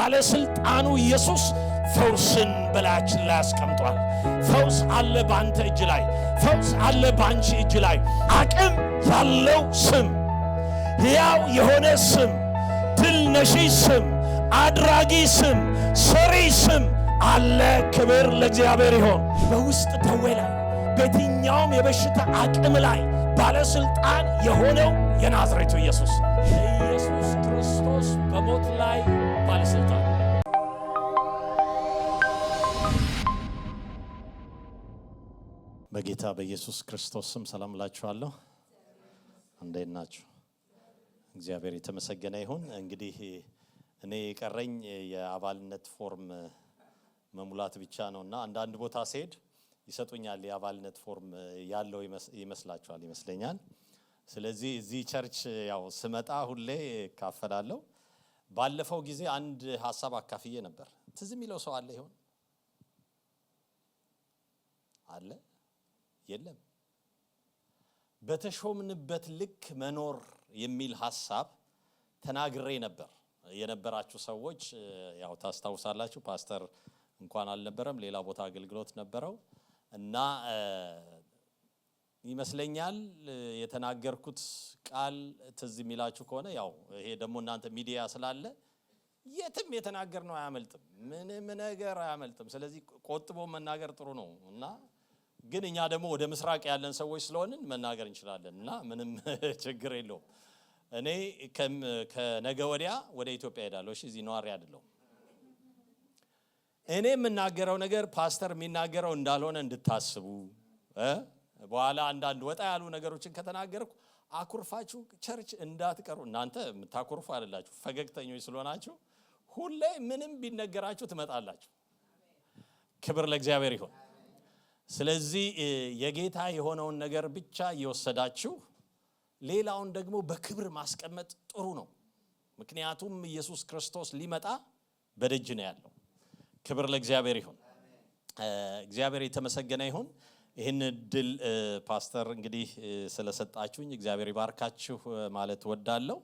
ባለስልጣኑ ኢየሱስ ፈውስን በላያችን ላይ አስቀምጧል። ፈውስ አለ ባንተ እጅ ላይ፣ ፈውስ አለ ባንቺ እጅ ላይ። አቅም ያለው ስም፣ ሕያው የሆነ ስም፣ ድል ነሺ ስም፣ አድራጊ ስም፣ ሰሪ ስም አለ። ክብር ለእግዚአብሔር ይሁን። በውስጥ ደዌ ላይ በየትኛውም የበሽታ አቅም ላይ ባለስልጣን የሆነው የናዝሬቱ ኢየሱስ ኢየሱስ ክርስቶስ በሞት ላይ ባለስልጣን። በጌታ በኢየሱስ ክርስቶስ ስም ሰላም እላችኋለሁ። እንዴት ናችሁ? እግዚአብሔር የተመሰገነ ይሁን። እንግዲህ እኔ የቀረኝ የአባልነት ፎርም መሙላት ብቻ ነውና አንዳንድ ቦታ ሲሄድ ይሰጡኛል። የአባልነት ፎርም ያለው ይመስለኛል። ስለዚህ እዚህ ቸርች ያው ስመጣ ሁሌ ካፈላለሁ። ባለፈው ጊዜ አንድ ሐሳብ አካፍዬ ነበር። ትዝ የሚለው ሰው አለ ይሆን? አለ? የለም? በተሾምንበት ልክ መኖር የሚል ሐሳብ ተናግሬ ነበር። የነበራችሁ ሰዎች ያው ታስታውሳላችሁ። ፓስተር እንኳን አልነበረም፣ ሌላ ቦታ አገልግሎት ነበረው እና ይመስለኛል የተናገርኩት ቃል ትዝ የሚላችሁ ከሆነ ያው ይሄ ደግሞ እናንተ ሚዲያ ስላለ የትም የተናገርነው አያመልጥም፣ ምንም ነገር አያመልጥም። ስለዚህ ቆጥቦ መናገር ጥሩ ነው እና ግን እኛ ደግሞ ወደ ምስራቅ ያለን ሰዎች ስለሆንን መናገር እንችላለን እና ምንም ችግር የለውም። እኔ ከነገ ወዲያ ወደ ኢትዮጵያ ሄዳለሁ። እሺ፣ እዚህ ነዋሪ አይደለሁም። እኔ የምናገረው ነገር ፓስተር የሚናገረው እንዳልሆነ እንድታስቡ በኋላ አንዳንድ ወጣ ያሉ ነገሮችን ከተናገርኩ አኩርፋችሁ ቸርች እንዳትቀሩ። እናንተ የምታኩርፉ አይደላችሁ፣ ፈገግተኞች ስለሆናችሁ ሁሌ ምንም ቢነገራችሁ ትመጣላችሁ። ክብር ለእግዚአብሔር ይሁን። ስለዚህ የጌታ የሆነውን ነገር ብቻ እየወሰዳችሁ ሌላውን ደግሞ በክብር ማስቀመጥ ጥሩ ነው። ምክንያቱም ኢየሱስ ክርስቶስ ሊመጣ በደጅ ነው ያለው። ክብር ለእግዚአብሔር ይሁን። እግዚአብሔር የተመሰገነ ይሁን። ይህን ድል ፓስተር እንግዲህ ስለሰጣችሁኝ እግዚአብሔር ይባርካችሁ ማለት ወዳለሁ።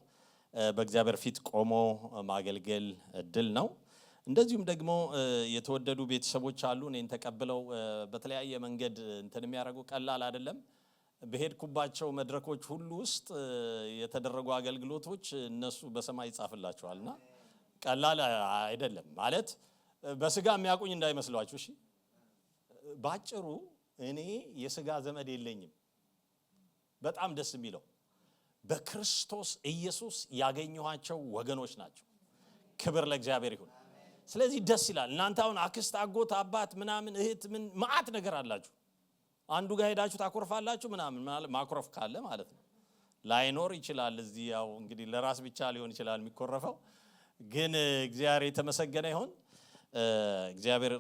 በእግዚአብሔር ፊት ቆሞ ማገልገል ድል ነው። እንደዚሁም ደግሞ የተወደዱ ቤተሰቦች አሉ እኔን ተቀብለው በተለያየ መንገድ እንትን የሚያደርጉ ቀላል አይደለም። በሄድኩባቸው መድረኮች ሁሉ ውስጥ የተደረጉ አገልግሎቶች እነሱ በሰማይ ይጻፍላቸዋልና ቀላል አይደለም ማለት በስጋ የሚያቁኝ እንዳይመስሏችሁ። እሺ፣ ባጭሩ እኔ የስጋ ዘመድ የለኝም። በጣም ደስ የሚለው በክርስቶስ ኢየሱስ ያገኘኋቸው ወገኖች ናቸው። ክብር ለእግዚአብሔር ይሁን። ስለዚህ ደስ ይላል። እናንተ አሁን አክስት፣ አጎት፣ አባት ምናምን እህት ምን ማአት ነገር አላችሁ። አንዱ ጋር ሄዳችሁ ታኮርፋላችሁ ምናምን ማኮረፍ ካለ ማለት ነው። ላይኖር ይችላል። እዚህ ያው እንግዲህ ለራስ ብቻ ሊሆን ይችላል የሚኮረፈው። ግን እግዚአብሔር የተመሰገነ ይሁን። እግዚአብሔር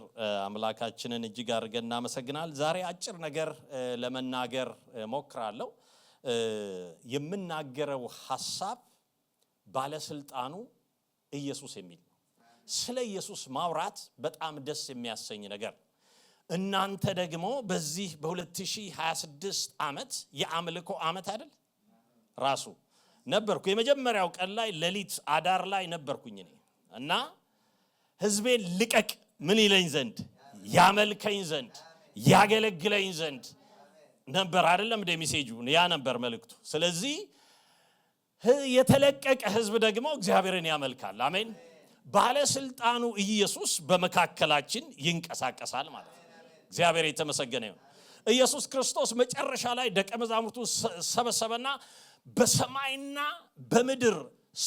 አምላካችንን እጅግ አድርገን እናመሰግናለን። ዛሬ አጭር ነገር ለመናገር ሞክራለሁ። የምናገረው ሐሳብ ባለስልጣኑ ኢየሱስ የሚል ነው። ስለ ኢየሱስ ማውራት በጣም ደስ የሚያሰኝ ነገር። እናንተ ደግሞ በዚህ በ2026 ዓመት የአምልኮ ዓመት አይደል? ራሱ ነበርኩ የመጀመሪያው ቀን ላይ ሌሊት አዳር ላይ ነበርኩኝ እኔ እና ሕዝቤን ልቀቅ ምን ይለኝ ዘንድ ያመልከኝ ዘንድ ያገለግለኝ ዘንድ ነበር አይደለም እንደ ሜሴጁ ያ ነበር መልእክቱ። ስለዚህ የተለቀቀ ሕዝብ ደግሞ እግዚአብሔርን ያመልካል። አሜን። ባለስልጣኑ ኢየሱስ በመካከላችን ይንቀሳቀሳል ማለት ነው። እግዚአብሔር የተመሰገነ ይሁን። ኢየሱስ ክርስቶስ መጨረሻ ላይ ደቀ መዛሙርቱ ሰበሰበና በሰማይና በምድር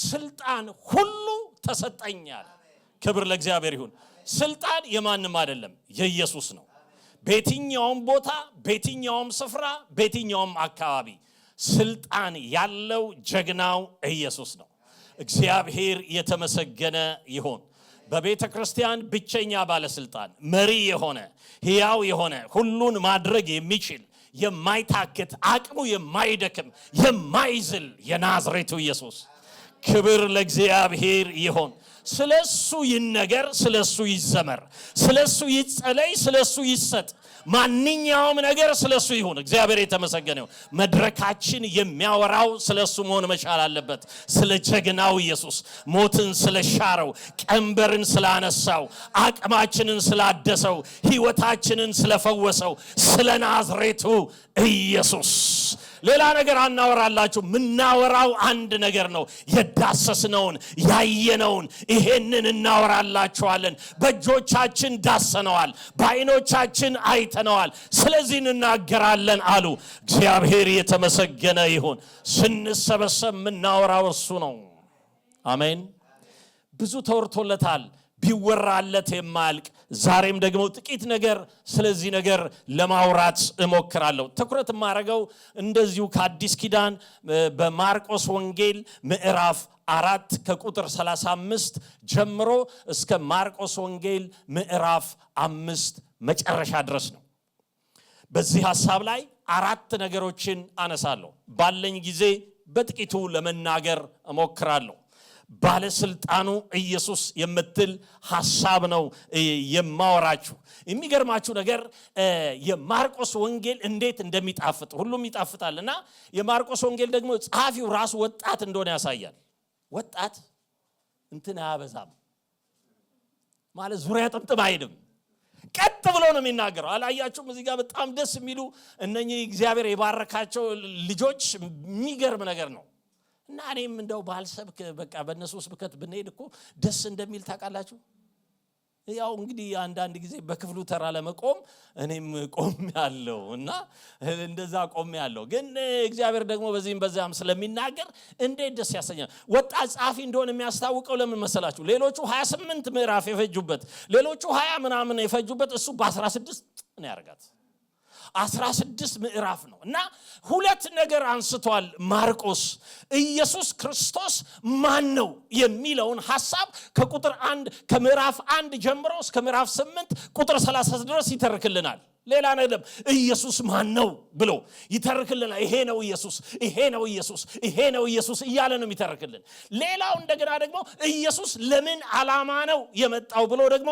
ስልጣን ሁሉ ተሰጠኛል። ክብር ለእግዚአብሔር ይሁን። ስልጣን የማንም አይደለም፣ የኢየሱስ ነው። በየትኛውም ቦታ፣ በየትኛውም ስፍራ፣ በየትኛውም አካባቢ ስልጣን ያለው ጀግናው ኢየሱስ ነው። እግዚአብሔር የተመሰገነ ይሁን። በቤተ ክርስቲያን ብቸኛ ባለስልጣን መሪ የሆነ ሕያው የሆነ ሁሉን ማድረግ የሚችል የማይታክት አቅሙ የማይደክም የማይዝል የናዝሬቱ ኢየሱስ ክብር ለእግዚአብሔር ይሁን። ስለሱ ይነገር፣ ስለሱ ይዘመር፣ ስለሱ ይጸለይ፣ ስለሱ ይሰጥ፣ ማንኛውም ነገር ስለሱ ይሁን። እግዚአብሔር የተመሰገነ ይሁን። መድረካችን የሚያወራው ስለሱ መሆን መቻል አለበት። ስለ ጀግናው ኢየሱስ፣ ሞትን ስለሻረው፣ ቀንበርን ስላነሳው፣ አቅማችንን ስላደሰው፣ ሕይወታችንን ስለፈወሰው ስለ ናዝሬቱ ኢየሱስ ሌላ ነገር አናወራላችሁ። ምናወራው አንድ ነገር ነው። የዳሰስነውን ያየነውን ይሄንን እናወራላችኋለን። በእጆቻችን ዳሰነዋል፣ በዓይኖቻችን አይተነዋል፣ ስለዚህ እንናገራለን አሉ። እግዚአብሔር የተመሰገነ ይሁን። ስንሰበሰብ ምናወራው እሱ ነው። አሜን። ብዙ ተወርቶለታል፣ ቢወራለት የማያልቅ። ዛሬም ደግሞ ጥቂት ነገር ስለዚህ ነገር ለማውራት እሞክራለሁ። ትኩረት ማረገው እንደዚሁ ከአዲስ ኪዳን በማርቆስ ወንጌል ምዕራፍ 4 ከቁጥር 35 ጀምሮ እስከ ማርቆስ ወንጌል ምዕራፍ 5 መጨረሻ ድረስ ነው። በዚህ ሐሳብ ላይ 4 ነገሮችን አነሳለሁ። ባለኝ ጊዜ በጥቂቱ ለመናገር እሞክራለሁ። ባለስልጣኑ ኢየሱስ የምትል ሐሳብ ነው የማወራችሁ። የሚገርማችሁ ነገር የማርቆስ ወንጌል እንዴት እንደሚጣፍጥ ሁሉም ይጣፍጣልና የማርቆስ ወንጌል ደግሞ ጸሐፊው ራሱ ወጣት እንደሆነ ያሳያል። ወጣት እንትን አያበዛም ማለት ዙሪያ ጥምጥም አይልም፣ ቀጥ ብሎ ነው የሚናገረው። አላያችሁም? እዚህ ጋር በጣም ደስ የሚሉ እነኚህ እግዚአብሔር የባረካቸው ልጆች የሚገርም ነገር ነው። እና እኔም እንደው ባልሰብክ በቃ በእነሱ ስብከት ብንሄድ እኮ ደስ እንደሚል ታውቃላችሁ። ያው እንግዲህ አንዳንድ ጊዜ በክፍሉ ተራ ለመቆም እኔም ቆም ያለው እና እንደዛ ቆም ያለው፣ ግን እግዚአብሔር ደግሞ በዚህም በዛም ስለሚናገር እንዴት ደስ ያሰኛል። ወጣት ጸሐፊ እንደሆነ የሚያስታውቀው ለምን መሰላችሁ? ሌሎቹ 28 ምዕራፍ የፈጁበት፣ ሌሎቹ 20 ምናምን የፈጁበት፣ እሱ በ16 ነው ያደርጋት። 16 ምዕራፍ ነው እና ሁለት ነገር አንስቷል ማርቆስ። ኢየሱስ ክርስቶስ ማን ነው የሚለውን ሐሳብ ከቁጥር 1 ከምዕራፍ 1 ጀምሮ እስከ ምዕራፍ 8 ቁጥር 30 ድረስ ይተርክልናል። ሌላ ነገር ኢየሱስ ማን ነው ብሎ ይተርክልናል። ይሄ ነው ኢየሱስ፣ ይሄ ነው ኢየሱስ፣ ይሄ ነው ኢየሱስ እያለ ነው የሚተርክልን። ሌላው እንደገና ደግሞ ኢየሱስ ለምን ዓላማ ነው የመጣው ብሎ ደግሞ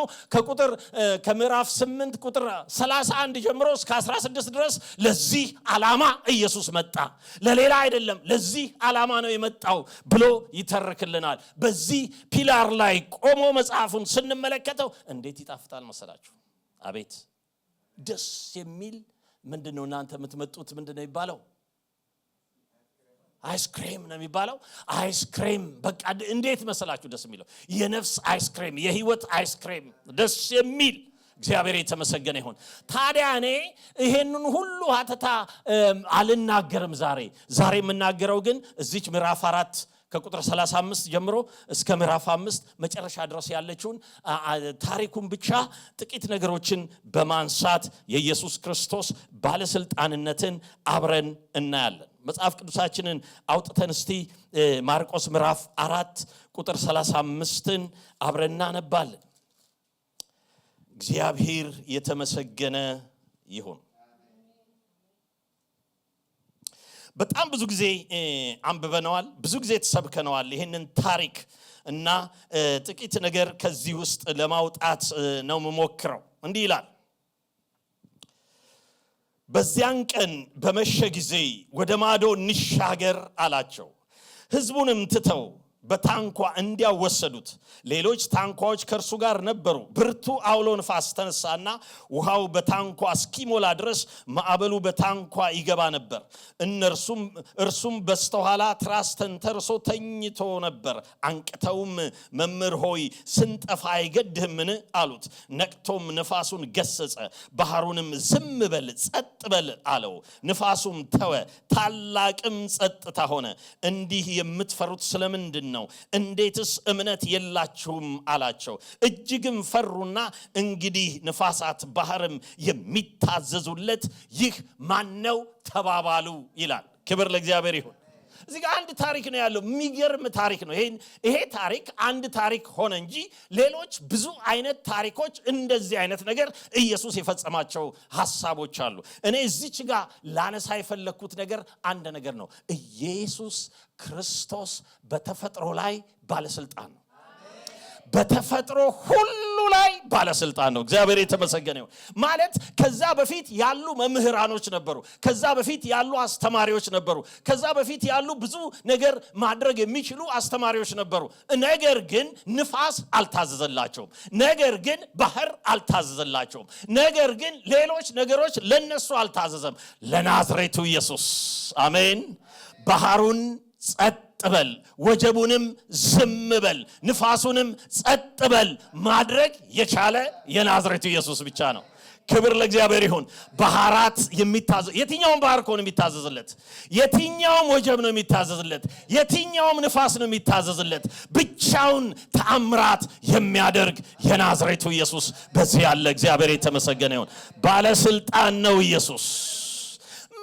ከምዕራፍ 8 ቁጥር 31 ጀምሮ እስከ 16 ድረስ ለዚህ ዓላማ ኢየሱስ መጣ፣ ለሌላ አይደለም፣ ለዚህ ዓላማ ነው የመጣው ብሎ ይተርክልናል። በዚህ ፒላር ላይ ቆሞ መጽሐፉን ስንመለከተው እንዴት ይጣፍጣል መሰላችሁ! አቤት ደስ የሚል ምንድነው? እናንተ የምትመጡት ምንድነው የሚባለው? አይስክሬም ነው የሚባለው። አይስክሬም በቃ እንዴት መሰላችሁ ደስ የሚለው! የነፍስ አይስክሬም፣ የህይወት አይስክሬም፣ ደስ የሚል። እግዚአብሔር የተመሰገነ ይሁን። ታዲያ እኔ ይሄንን ሁሉ ሀተታ አልናገርም ዛሬ የምናገረው ግን እዚች ምዕራፍ 4 ከቁጥር 35 ጀምሮ እስከ ምዕራፍ 5 መጨረሻ ድረስ ያለችውን ታሪኩን ብቻ ጥቂት ነገሮችን በማንሳት የኢየሱስ ክርስቶስ ባለስልጣንነትን አብረን እናያለን። መጽሐፍ ቅዱሳችንን አውጥተን እስቲ ማርቆስ ምዕራፍ 4 ቁጥር 35ን አብረን እናነባለን። እግዚአብሔር የተመሰገነ ይሁን። በጣም ብዙ ጊዜ አንብበነዋል፣ ብዙ ጊዜ ተሰብከነዋል ይሄንን ታሪክ እና ጥቂት ነገር ከዚህ ውስጥ ለማውጣት ነው የምሞክረው። እንዲህ ይላል፣ በዚያን ቀን በመሸ ጊዜ ወደ ማዶ እንሻገር አላቸው። ሕዝቡንም ትተው በታንኳ እንዲያወሰዱት ሌሎች ታንኳዎች ከእርሱ ጋር ነበሩ። ብርቱ አውሎ ንፋስ ተነሳና ውሃው በታንኳ እስኪሞላ ድረስ ማዕበሉ በታንኳ ይገባ ነበር። እርሱም በስተኋላ ትራስ ተንተርሶ ተኝቶ ነበር። አንቅተውም መምህር ሆይ ስንጠፋ አይገድህምን አሉት። ነቅቶም ንፋሱን ገሰጸ፣ ባህሩንም ዝም በል ጸጥ በል አለው። ንፋሱም ተወ፣ ታላቅም ጸጥታ ሆነ። እንዲህ የምትፈሩት ስለምንድን ነው? እንዴትስ እምነት የላችሁም አላቸው። እጅግም ፈሩና እንግዲህ ንፋሳት ባህርም የሚታዘዙለት ይህ ማን ነው ተባባሉ ይላል። ክብር ለእግዚአብሔር ይሁን። እዚህ ጋር አንድ ታሪክ ነው ያለው። የሚገርም ታሪክ ነው። ይሄ ታሪክ አንድ ታሪክ ሆነ እንጂ ሌሎች ብዙ አይነት ታሪኮች እንደዚህ አይነት ነገር ኢየሱስ የፈጸማቸው ሐሳቦች አሉ። እኔ እዚች ጋር ላነሳ የፈለኩት ነገር አንድ ነገር ነው። ኢየሱስ ክርስቶስ በተፈጥሮ ላይ ባለስልጣን ነው። በተፈጥሮ ሁሉ ላይ ባለስልጣን ነው። እግዚአብሔር የተመሰገነ ይሁን። ማለት ከዛ በፊት ያሉ መምህራኖች ነበሩ፣ ከዛ በፊት ያሉ አስተማሪዎች ነበሩ፣ ከዛ በፊት ያሉ ብዙ ነገር ማድረግ የሚችሉ አስተማሪዎች ነበሩ። ነገር ግን ንፋስ አልታዘዘላቸውም፣ ነገር ግን ባህር አልታዘዘላቸውም፣ ነገር ግን ሌሎች ነገሮች ለነሱ አልታዘዘም። ለናዝሬቱ ኢየሱስ አሜን። ባህሩን ጸጥ በል፣ ወጀቡንም ዝም በል፣ ንፋሱንም ጸጥ በል ማድረግ የቻለ የናዝሬቱ ኢየሱስ ብቻ ነው። ክብር ለእግዚአብሔር ይሁን። ባህራት የሚታዘዝ የትኛውም ባህር እኮ ነው የሚታዘዝለት፣ የትኛውም ወጀብ ነው የሚታዘዝለት፣ የትኛውም ንፋስ ነው የሚታዘዝለት። ብቻውን ተአምራት የሚያደርግ የናዝሬቱ ኢየሱስ በዚህ ያለ። እግዚአብሔር የተመሰገነ ይሁን። ባለስልጣን ነው ኢየሱስ።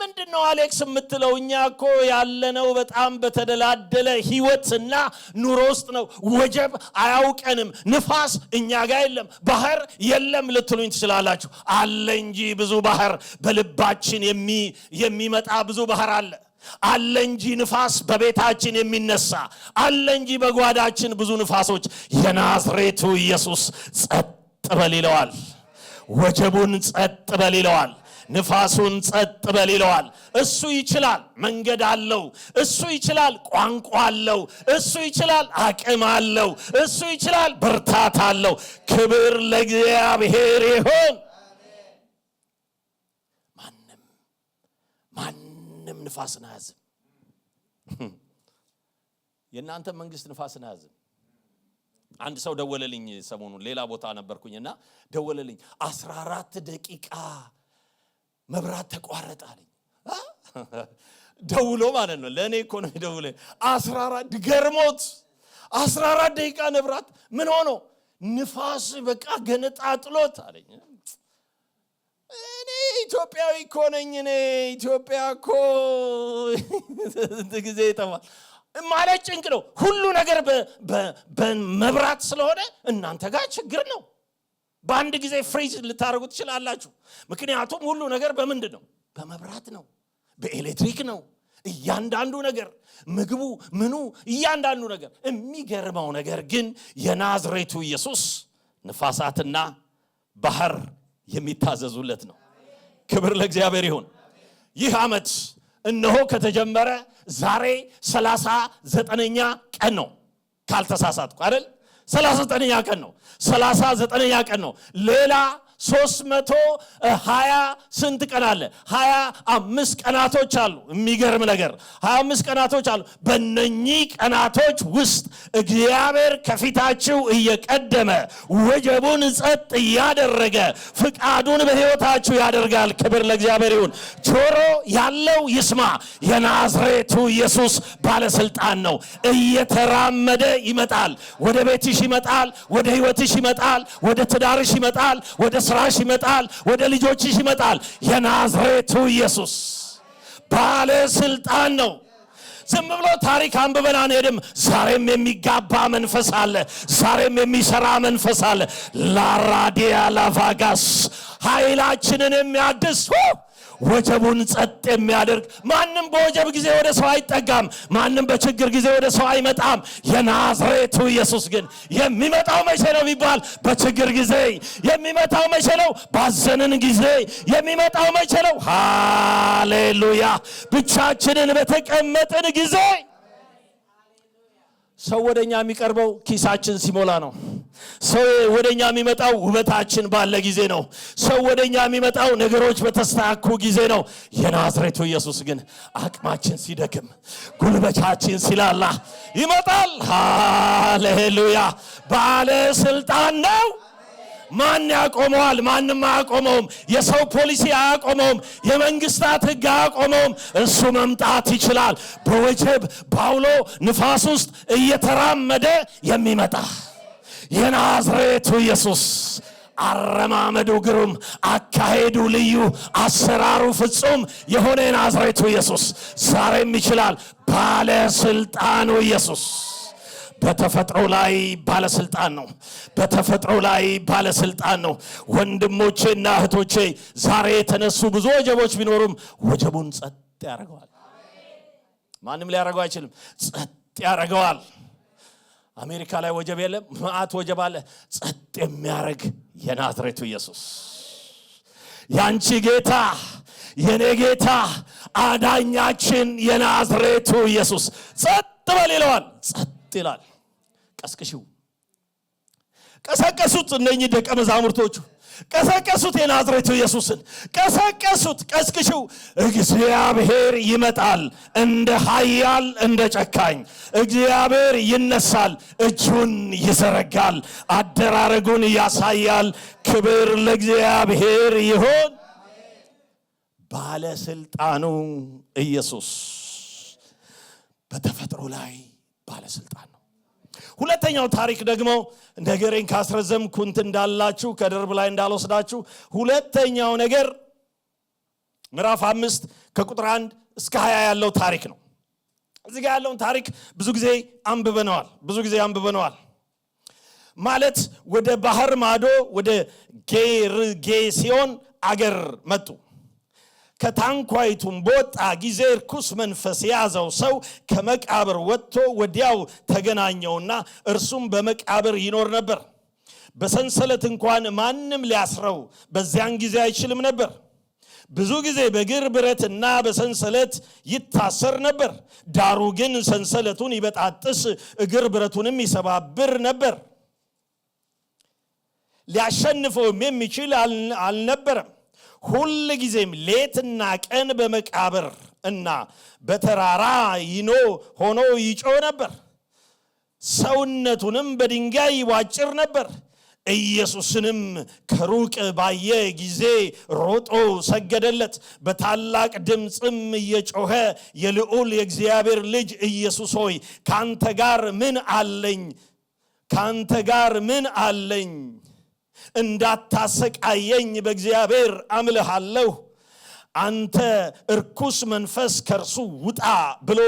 ምንድነው አሌክስ የምትለው? እኛ እኮ ያለነው በጣም በተደላደለ ህይወትና ኑሮ ውስጥ ነው። ወጀብ አያውቀንም፣ ንፋስ እኛ ጋር የለም፣ ባህር የለም ልትሉኝ ትችላላችሁ። አለ እንጂ ብዙ ባህር በልባችን የሚመጣ ብዙ ባህር አለ። አለ እንጂ ንፋስ በቤታችን የሚነሳ አለ እንጂ በጓዳችን ብዙ ንፋሶች። የናዝሬቱ ኢየሱስ ጸጥ በል ይለዋል፣ ወጀቡን ጸጥ በል ይለዋል፣ ንፋሱን ጸጥ በል ይለዋል። እሱ ይችላል፣ መንገድ አለው። እሱ ይችላል፣ ቋንቋ አለው። እሱ ይችላል፣ አቅም አለው። እሱ ይችላል፣ ብርታት አለው። ክብር ለእግዚአብሔር ይሁን። ማንም ንፋስን አያዝም። የእናንተ መንግስት ንፋስን አያዝም። አንድ ሰው ደወለልኝ ሰሞኑን፣ ሌላ ቦታ ነበርኩኝና ደወለልኝ። 14 ደቂቃ መብራት ተቋረጠ አለኝ። ደውሎ ማለት ነው፣ ለኔ እኮ ነው ደውሎ 14 ገርሞት 14 ደቂቃ መብራት ምን ሆኖ ንፋስ በቃ ገነጣጥሎት አለኝ። እኔ ኢትዮጵያዊ እኮ ነኝ፣ እኔ ኢትዮጵያ እኮ ጊዜ ይተማል ማለት ጭንቅ ነው። ሁሉ ነገር በመብራት ስለሆነ እናንተ ጋር ችግር ነው። በአንድ ጊዜ ፍሪዝ ልታረጉ ትችላላችሁ። ምክንያቱም ሁሉ ነገር በምንድን ነው? በመብራት ነው፣ በኤሌክትሪክ ነው። እያንዳንዱ ነገር ምግቡ ምኑ እያንዳንዱ ነገር። የሚገርመው ነገር ግን የናዝሬቱ ኢየሱስ ንፋሳትና ባህር የሚታዘዙለት ነው። ክብር ለእግዚአብሔር ይሁን። ይህ ዓመት እነሆ ከተጀመረ ዛሬ 39ኛ ቀን ነው ካልተሳሳትኩ አይደል? 39ኛ ቀን ነው። 39ኛ ቀን ነው። ሌላ 320 ስንት ቀን አለ? 25 ቀናቶች አሉ። የሚገርም ነገር 25 ቀናቶች አሉ። በእነኚህ ቀናቶች ውስጥ እግዚአብሔር ከፊታችሁ እየቀደመ ወጀቡን ጸጥ እያደረገ ፍቃዱን በሕይወታችሁ ያደርጋል። ክብር ለእግዚአብሔር ይሁን። ጆሮ ያለው ይስማ። የናዝሬቱ ኢየሱስ ባለስልጣን ነው። እየተራመደ ይመጣል። ወደ ቤትሽ ይመጣል፣ ወደ ሕይወትሽ ይመጣል፣ ወደ ትዳርሽ ይመጣል፣ ወደ ስራሽ ይመጣል፣ ወደ ልጆችሽ ይመጣል። የናዝሬቱ ኢየሱስ ባለስልጣን ነው። ዝም ብሎ ታሪክ አንብበን አንሄድም። ዛሬም የሚጋባ መንፈስ አለ። ዛሬም የሚሰራ መንፈስ አለ። ላራዲያ ላቫጋስ ኃይላችንን የሚያድስ ወጀቡን ጸጥ የሚያደርግ። ማንም በወጀብ ጊዜ ወደ ሰው አይጠጋም። ማንም በችግር ጊዜ ወደ ሰው አይመጣም። የናዝሬቱ ኢየሱስ ግን የሚመጣው መቼ ነው ቢባል በችግር ጊዜ የሚመጣው መቼ ነው? ባዘንን ጊዜ የሚመጣው መቼ ነው? ሃሌሉያ! ብቻችንን በተቀመጥን ጊዜ። ሰው ወደኛ የሚቀርበው ኪሳችን ሲሞላ ነው። ሰው ወደኛ የሚመጣው ውበታችን ባለ ጊዜ ነው። ሰው ወደኛ የሚመጣው ነገሮች በተስተካከሉ ጊዜ ነው። የናዝሬቱ ኢየሱስ ግን አቅማችን ሲደክም፣ ጉልበታችን ሲላላ ይመጣል። ሃሌሉያ! ባለስልጣን ነው። ማን ያቆመዋል? ማንም አያቆመውም። የሰው ፖሊሲ አያቆመውም። የመንግስታት ሕግ አያቆመውም። እሱ መምጣት ይችላል። በወጀብ ባውሎ ንፋስ ውስጥ እየተራመደ የሚመጣ የናዝሬቱ ኢየሱስ። አረማመዱ ግሩም፣ አካሄዱ ልዩ፣ አሰራሩ ፍጹም የሆነ የናዝሬቱ ኢየሱስ ዛሬም ይችላል። ባለስልጣኑ ኢየሱስ በተፈጥሮ ላይ ባለስልጣን ነው። በተፈጥሮ ላይ ባለስልጣን ነው። ወንድሞቼና እህቶቼ ዛሬ የተነሱ ብዙ ወጀቦች ቢኖሩም ወጀቡን ጸጥ ያደርገዋል። ማንም ሊያደርገው አይችልም። ጸጥ ያደርገዋል። አሜሪካ ላይ ወጀብ የለም ማአት ወጀብ አለ ጸጥ የሚያረግ የናዝሬቱ ኢየሱስ ያንቺ ጌታ የኔ ጌታ አዳኛችን የናዝሬቱ ኢየሱስ ጸጥ በል ይለዋል ጸጥ ይላል ቀስቅሽው ቀሰቀሱት እነኚህ ደቀ መዛሙርቶቹ ቀሰቀሱት የናዝሬቱ ኢየሱስን ቀሰቀሱት ቀስቅሽው እግዚአብሔር ይመጣል እንደ ኃያል እንደ ጨካኝ እግዚአብሔር ይነሳል እጁን ይዘረጋል አደራረጉን ያሳያል ክብር ለእግዚአብሔር ይሁን ባለስልጣኑ ኢየሱስ በተፈጥሮ ላይ ባለስልጣን ነው ሁለተኛው ታሪክ ደግሞ ነገሬን ካስረዘምኩት እንዳላችሁ ከደርብ ላይ እንዳልወስዳችሁ ሁለተኛው ነገር ምዕራፍ 5 ከቁጥር 1 እስከ 20 ያለው ታሪክ ነው እዚህ ጋር ያለውን ታሪክ ብዙ ጊዜ አንብበነዋል ማለት ወደ ባህር ማዶ ወደ ጌርጌሲዮን አገር መጡ ከታንኳይቱም በወጣ ጊዜ ርኩስ መንፈስ ያዘው ሰው ከመቃብር ወጥቶ ወዲያው ተገናኘውና እርሱም በመቃብር ይኖር ነበር በሰንሰለት እንኳን ማንም ሊያስረው በዚያን ጊዜ አይችልም ነበር ብዙ ጊዜ በግር ብረትና በሰንሰለት ይታሰር ነበር ዳሩ ግን ሰንሰለቱን ይበጣጥስ እግር ብረቱንም ይሰባብር ነበር ሊያሸንፈውም የሚችል አልነበረም ሁሉ ጊዜም ሌትና ቀን በመቃብር እና በተራራ ሆኖ ይጮህ ነበር ሰውነቱንም በድንጋይ ይዋጭር ነበር ኢየሱስንም ከሩቅ ባየ ጊዜ ሮጦ ሰገደለት በታላቅ ድምጽም እየጮኸ የልዑል የእግዚአብሔር ልጅ ኢየሱስ ሆይ ካንተ ጋር ምን አለኝ እንዳታሰቃየኝ በእግዚአብሔር አምልሃለሁ አንተ እርኩስ መንፈስ ከርሱ ውጣ ብሎ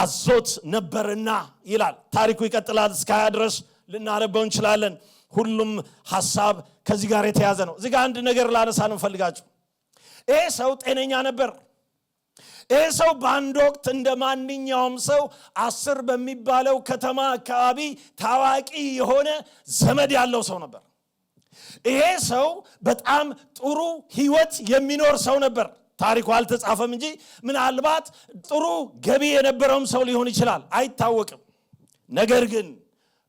አዞት ነበርና ይላል ታሪኩ ይቀጥላል እስከ 20 ድረስ ልናነበው እንችላለን ሁሉም ሐሳብ ከዚህ ጋር የተያዘ ነው እዚህ ጋር አንድ ነገር ላነሳ ነው ፈልጋችሁ ይሄ ሰው ጤነኛ ነበር ይሄ ሰው በአንድ ወቅት እንደማንኛውም ሰው 10 በሚባለው ከተማ አካባቢ ታዋቂ የሆነ ዘመድ ያለው ሰው ነበር ይሄ ሰው በጣም ጥሩ ህይወት የሚኖር ሰው ነበር ታሪኩ አልተጻፈም እንጂ ምናልባት ጥሩ ገቢ የነበረውም ሰው ሊሆን ይችላል አይታወቅም ነገር ግን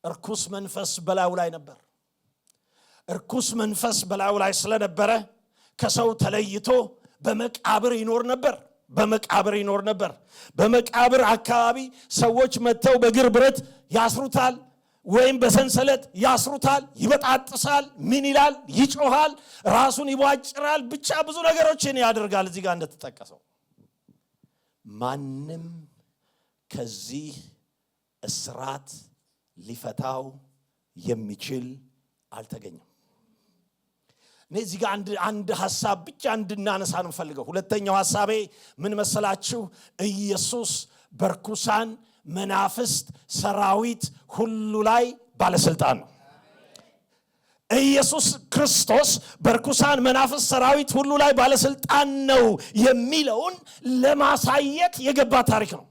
እርኩስ መንፈስ በላዩ ላይ ነበር እርኩስ መንፈስ በላዩ ላይ ስለነበረ ከሰው ተለይቶ በመቃብር ይኖር ነበር በመቃብር አካባቢ ሰዎች መተው በግር ብረት ያስሩታል ወይም በሰንሰለት ያስሩታል ይበጣጥሳል ምን ይላል ይጮሃል ራሱን ይዋጭራል ብቻ ብዙ ነገሮችን ያደርጋል እዚህ ጋር እንደተጠቀሰው ማንም ከዚህ እስራት ሊፈታው የሚችል አልተገኘም እዚህ ጋር አንድ ሐሳብ ብቻ እንድናነሳ ነው ፈልገው ሁለተኛው ሐሳቤ ምን መሰላችሁ ኢየሱስ በርኩሳን መናፍስት ሰራዊት ሁሉ ላይ ባለስልጣን ነው ኢየሱስ ክርስቶስ በርኩሳን መናፍስት ሰራዊት ሁሉ ላይ ባለስልጣን ነው የሚለውን ለማሳየት የገባ ታሪክ ነው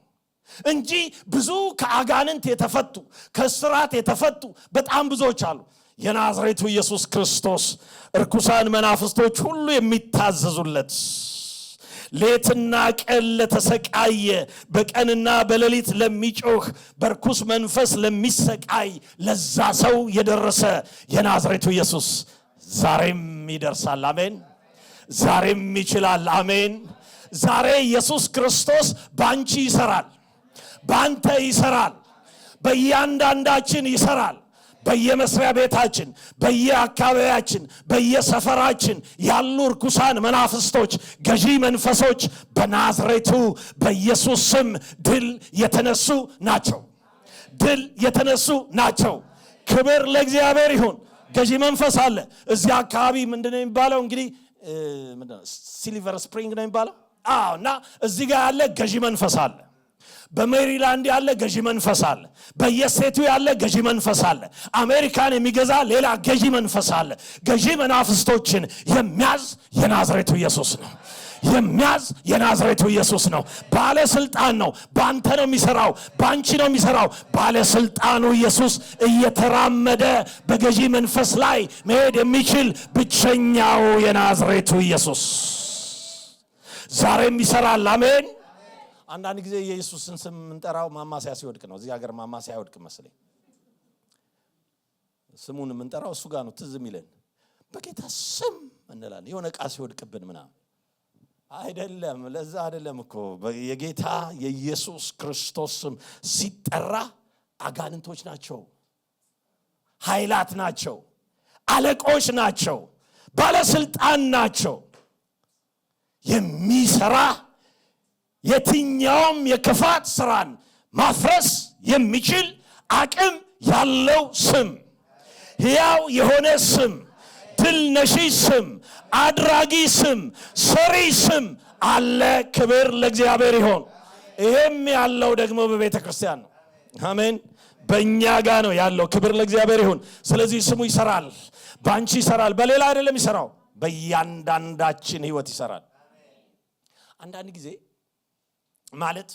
እንጂ ብዙ ከአጋንንት የተፈቱ ከስራት የተፈቱ በጣም ብዙዎች አሉ የናዝሬቱ ኢየሱስ ክርስቶስ ርኩሳን መናፍስቶች ሁሉ የሚታዘዙለት ሌትና ቀን ለተሰቃየ በቀንና በሌሊት ለሚጮህ በርኩስ መንፈስ ለሚሰቃይ ለዛ ሰው የደረሰ የናዝሬቱ ኢየሱስ ዛሬም ይደርሳል አሜን ዛሬም ይችላል አሜን ዛሬ ኢየሱስ ክርስቶስ ባንቺ ይሰራል ባንተ ይሰራል በእያንዳንዳችን ይሰራል በየመስሪያ ቤታችን በየአካባቢያችን በየሰፈራችን ያሉ ርኩሳን መናፍስቶች ገዢ መንፈሶች በናዝሬቱ በኢየሱስ ስም ድል የተነሱ ናቸው ክብር ለእግዚአብሔር ይሁን ገዢ መንፈስ አለ እዚህ አካባቢ ምንድነው የሚባለው እንግዲህ ሲልቨር ስፕሪንግ ነው የሚባለው እና እዚህ ጋር ያለ ገዢ መንፈስ አለ በሜሪላንድ ያለ ገዢ መንፈስ አለ በየስቴቱ ያለ ገዢ መንፈስ አለ አሜሪካን የሚገዛ ሌላ ገዢ መንፈስ አለ ገዢ መናፍስቶችን የሚያዝ የናዝሬቱ ኢየሱስ ነው የሚያዝ የናዝሬቱ ኢየሱስ ነው። ባለስልጣን ነው። ባንተ ነው የሚሰራው፣ ባንቺ ነው የሚሰራው። ባለስልጣኑ ኢየሱስ እየተራመደ በገዢ መንፈስ ላይ መሄድ የሚችል ብቸኛው የናዝሬቱ ኢየሱስ ዛሬም ይሰራል። አሜን። አንዳንድ ጊዜ የኢየሱስን ስም የምንጠራው ማማሲያ ሲወድቅ ነው። እዚህ ሀገር ማማሲያ አይወድቅ መስለኝ። ስሙን የምንጠራው እሱ ጋር ነው ትዝ የሚለን። በጌታ ስም እንላለን የሆነ ዕቃ ሲወድቅብን ምናምን አይደለም። ለዛ አይደለም እኮ የጌታ የኢየሱስ ክርስቶስ ስም ሲጠራ አጋንንቶች ናቸው፣ ኃይላት ናቸው፣ አለቆች ናቸው፣ ባለስልጣን ናቸው። የሚሰራ የትኛውም የክፋት ስራን ማፍረስ የሚችል አቅም ያለው ስም፣ ሕያው የሆነ ስም፣ ድል ነሺ ስም፣ አድራጊ ስም፣ ሰሪ ስም አለ። ክብር ለእግዚአብሔር ይሁን። ይሄም ያለው ደግሞ በቤተ ክርስቲያን ነው። አሜን። በእኛ ጋር ነው ያለው። ክብር ለእግዚአብሔር ይሁን። ስለዚህ ስሙ ይሰራል፣ ባንቺ ይሰራል። በሌላ አይደለም ይሰራው፣ በእያንዳንዳችን ህይወት ይሰራል። አንዳንድ ጊዜ ማለት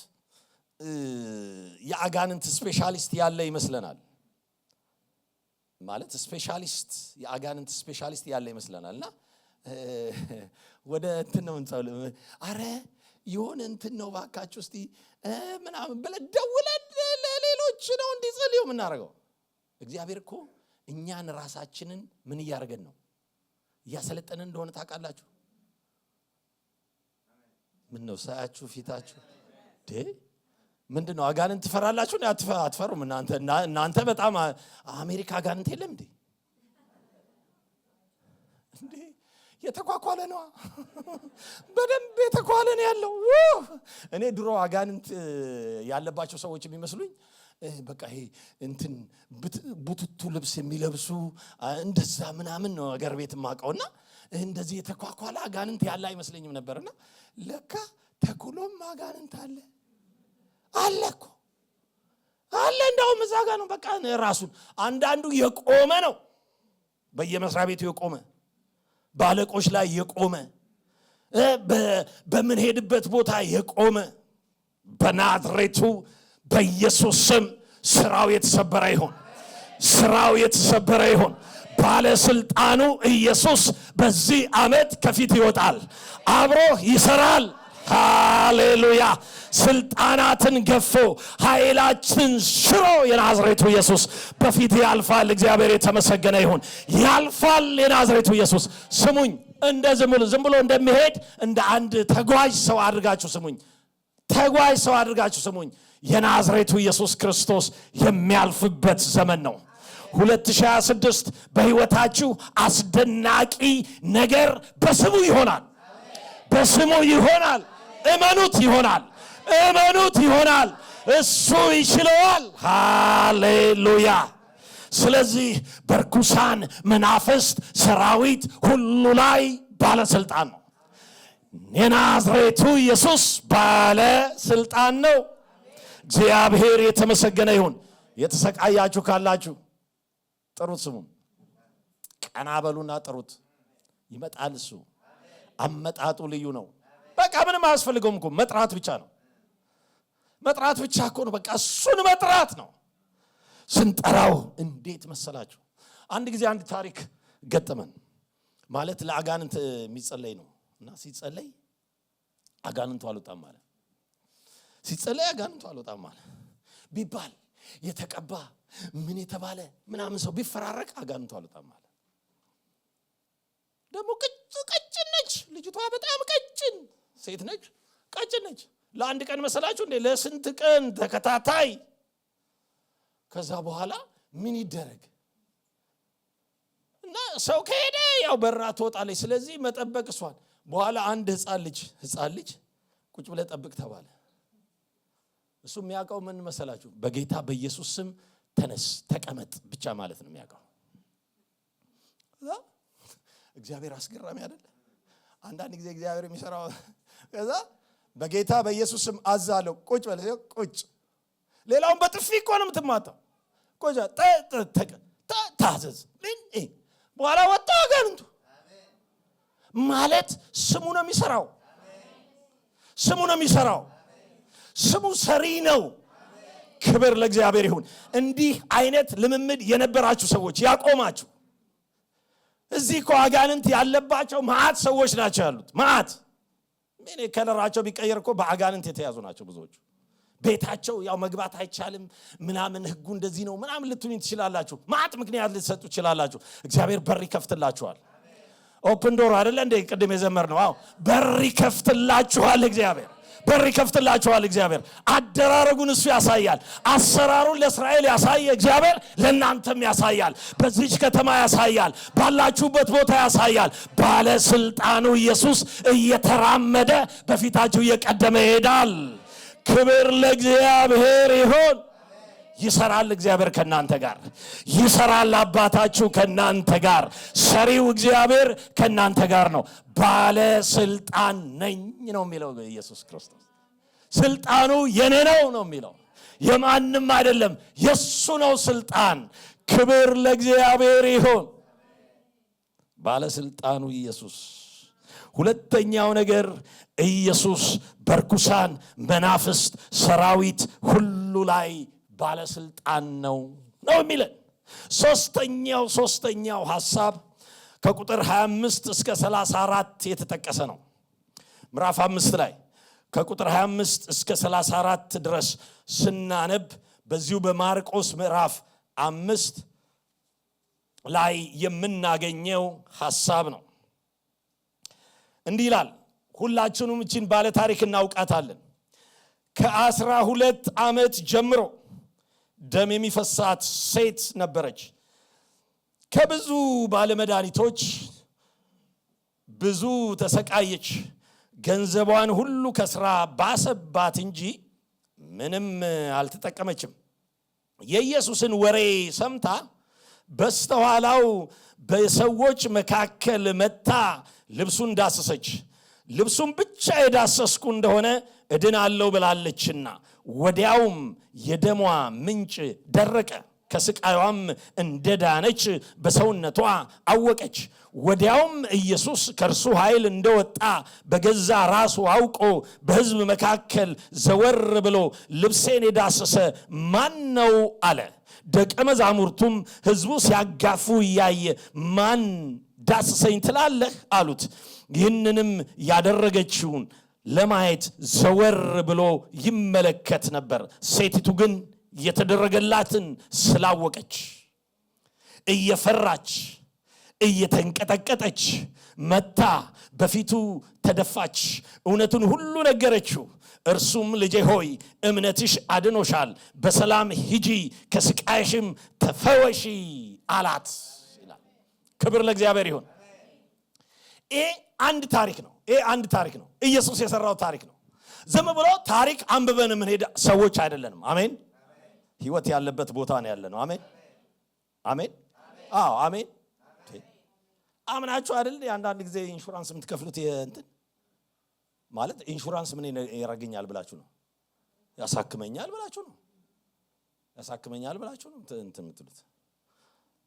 የአጋንንት ስፔሻሊስት ያለ ይመስለናል። ማለት ስፔሻሊስት የአጋንንት ስፔሻሊስት ያለ ይመስለናልና ወደ እንትን ነው እንጸል አረ የሆነ እንትን ነው ባካችሁ እስቲ ምናምን ብለ ደውለን ለሌሎች ነው እንዲጸልዩ ምናረጋው። እግዚአብሔር እኮ እኛን ራሳችንን ምን ያርገን ነው ያሰለጠነ እንደሆነ ታውቃላችሁ። ምን ነው ሳያችሁ ፊታችሁ ምንድነው? አጋንንት ትፈራላችሁ? አትፈሩም? እናንተ በጣም አሜሪካ አጋንንት የለም እንዴ? እንዴ የተኳኳለ ነው፣ በደንብ የተኳለ ነው ያለው። እኔ ድሮ አጋንንት ያለባቸው ሰዎች የሚመስሉኝ በቃ ይሄ እንትን ቡትቱ ልብስ የሚለብሱ እንደዛ ምናምን ነው አገር ቤት ማቀውና እንደዚህ የተኳኳለ አጋንንት ያለ አይመስለኝም ነበርና ለካ ተኩሎም አጋንንት አለ እኮ አለ። እንደውም እዛ ጋር ነው በቃ ራሱን አንዳንዱ የቆመ ነው፣ በየመስሪያ ቤቱ የቆመ ባለቆች ላይ የቆመ በምን ሄድበት ቦታ የቆመ በናዝሬቱ በኢየሱስ ስም ስራው የተሰበረ ይሁን፣ ስራው የተሰበረ ይሁን። ባለስልጣኑ ኢየሱስ በዚህ ዓመት ከፊት ይወጣል፣ አብሮ ይሰራል። ሃሌሉያ። ስልጣናትን ገፎ ኃይላችን ሽሮ የናዝሬቱ ኢየሱስ በፊት ያልፋል። እግዚአብሔር የተመሰገነ ይሁን። ያልፋል የናዝሬቱ ኢየሱስ። ስሙኝ፣ እንደ ዝም ብሎ እንደሚሄድ እንደ አንድ ተጓዥ ሰው አድርጋችሁ ስሙኝ። ተጓዥ ሰው አድርጋችሁ ስሙኝ። የናዝሬቱ ኢየሱስ ክርስቶስ የሚያልፍበት ዘመን ነው። 2026 በህይወታችሁ አስደናቂ ነገር በስሙ ይሆናል። በስሙ ይሆናል። እመኑት ይሆናል። እመኑት ይሆናል። እሱ ይችላል። ሃሌሉያ። ስለዚህ በርኩሳን መናፍስት ሰራዊት ሁሉ ላይ ባለስልጣን ነው። የናዝሬቱ ኢየሱስ ባለስልጣን ነው። እግዚአብሔር የተመሰገነ ይሁን። የተሰቃያችሁ ካላችሁ ጥሩት፣ ስሙን ቀና በሉና ጥሩት። ይመጣል። እሱ አመጣጡ ልዩ ነው። በቃ ምንም አያስፈልገውም እኮ መጥራት ብቻ ነው። መጥራት ብቻ እኮ ነው። በቃ እሱን መጥራት ነው። ስንጠራው እንዴት መሰላችሁ? አንድ ጊዜ አንድ ታሪክ ገጠመን። ማለት ለአጋንንት የሚጸለይ ነው እና ሲጸለይ አጋንንቱ አልወጣም ማለት ሲጸለይ አጋንንቱ አልወጣም ማለት ቢባል የተቀባ ምን የተባለ ምናምን ሰው ቢፈራረቅ አጋንንቱ አልወጣም ማለት ደግሞ ቀጭን ነች ልጅቷ፣ በጣም ቀጭን ሴት ነች፣ ቀጭን ነች። ለአንድ ቀን መሰላችሁ እንዴ? ለስንት ቀን ተከታታይ። ከዛ በኋላ ምን ይደረግ እና ሰው ከሄደ ያው በራ ትወጣለች። ስለዚህ መጠበቅ እሷን። በኋላ አንድ ህፃን ልጅ ቁጭ ብለ ጠብቅ ተባለ። እሱ የሚያውቀው ምን መሰላችሁ? በጌታ በኢየሱስ ስም ተነስ ተቀመጥ ብቻ ማለት ነው የሚያውቀው። እግዚአብሔር አስገራሚ አይደል? አንዳንድ ጊዜ እግዚአብሔር የሚሰራው ከዛ በጌታ በኢየሱስ ስም አዛለው ቁጭ በለ ቁጭ። ሌላውን በጥፊ እኮ ነው የምትማታው። ቁጭ ታዘዝ። በኋላ ወጣ አጋንንቱ ማለት ስሙ ነው የሚሰራው። ስሙ ነው የሚሰራው። ስሙ ሰሪ ነው። ክብር ለእግዚአብሔር ይሁን። እንዲህ አይነት ልምምድ የነበራችሁ ሰዎች ያቆማችሁ። እዚህ እኮ አጋንንት ያለባቸው መዓት ሰዎች ናቸው ያሉት። መዓት ምን ከለራቸው ቢቀየር እኮ በአጋንንት የተያዙ ናቸው ብዙዎቹ። ቤታቸው ያው መግባት አይቻልም ምናምን ህጉ እንደዚህ ነው ምናምን ልትሉኝ ትችላላችሁ። መዓት ምክንያት ልትሰጡ ትችላላችሁ። እግዚአብሔር በር ይከፍትላችኋል። ኦፕን ዶር አይደለ እንዴ ቅድም የዘመርነው? አዎ በር ይከፍትላችኋል እግዚአብሔር። በር ይከፍትላችኋል እግዚአብሔር። አደራረጉን እሱ ያሳያል። አሰራሩን ለእስራኤል ያሳየ እግዚአብሔር ለእናንተም ያሳያል። በዚህች ከተማ ያሳያል። ባላችሁበት ቦታ ያሳያል። ባለስልጣኑ ኢየሱስ እየተራመደ በፊታችሁ እየቀደመ ይሄዳል። ክብር ለእግዚአብሔር ይሁን። ይሰራል እግዚአብሔር ከናንተ ጋር ይሰራል። አባታችሁ ከናንተ ጋር፣ ሰሪው እግዚአብሔር ከናንተ ጋር ነው። ባለስልጣን ነኝ ነው የሚለው ኢየሱስ ክርስቶስ። ስልጣኑ የኔ ነው የሚለው፣ የማንም አይደለም፣ የሱ ነው ስልጣን። ክብር ለእግዚአብሔር ይሁን። ባለስልጣኑ ኢየሱስ። ሁለተኛው ነገር ኢየሱስ በርኩሳን መናፍስት ሰራዊት ሁሉ ላይ ባለስልጣን ነው የሚለን። ሶስተኛው ሐሳብ ከቁጥር 25 እስከ 34 የተጠቀሰ ነው። ምዕራፍ 5 ላይ ከቁጥር 25 እስከ 34 ድረስ ስናነብ በዚሁ በማርቆስ ምዕራፍ 5 ላይ የምናገኘው ሐሳብ ነው። እንዲህ ይላል። ሁላችንም እቺን ባለ ታሪክ እናውቃታለን። ከ12 ዓመት ጀምሮ ደም የሚፈሳት ሴት ነበረች። ከብዙ ባለመድኃኒቶች ብዙ ተሰቃየች። ገንዘቧን ሁሉ ከስራ ባሰባት እንጂ ምንም አልተጠቀመችም። የኢየሱስን ወሬ ሰምታ በስተኋላው በሰዎች መካከል መታ ልብሱን ዳሰሰች። ልብሱን ብቻ የዳሰስኩ እንደሆነ እድናለሁ ብላለችና ወዲያውም የደሟ ምንጭ ደረቀ። ከስቃዩም እንደዳነች በሰውነቷ አወቀች። ወዲያውም ኢየሱስ ከእርሱ ኃይል እንደወጣ በገዛ ራሱ አውቆ በሕዝብ መካከል ዘወር ብሎ ልብሴን የዳሰሰ ማን ነው አለ። ደቀ መዛሙርቱም ሕዝቡ ሲያጋፉ እያየ ማን ዳሰሰኝ ትላለህ አሉት። ይህንንም ያደረገችውን ለማየት ዘወር ብሎ ይመለከት ነበር። ሴቲቱ ግን የተደረገላትን ስላወቀች እየፈራች እየተንቀጠቀጠች መታ በፊቱ ተደፋች፣ እውነቱን ሁሉ ነገረችው። እርሱም ልጄ ሆይ እምነትሽ አድኖሻል፣ በሰላም ሂጂ፣ ከስቃይሽም ተፈወሺ አላት ይላል። ክብር ለእግዚአብሔር ይሁን። ይሄ አንድ ታሪክ ነው። ኢየሱስ የሰራው ታሪክ ነው። ዝም ብሎ ታሪክ አንብበን የምንሄድ ሰዎች አይደለንም። አሜን። ህይወት ያለበት ቦታ ነው ያለነው። አሜን አሜን። አዎ አሜን። አምናችሁ አይደል? አንዳንድ ጊዜ ኢንሹራንስ የምትከፍሉት እንትን ማለት ኢንሹራንስ ምን ያረጋኛል ብላችሁ ነው? ያሳክመኛል ብላችሁ ነው እንትን የምትሉት።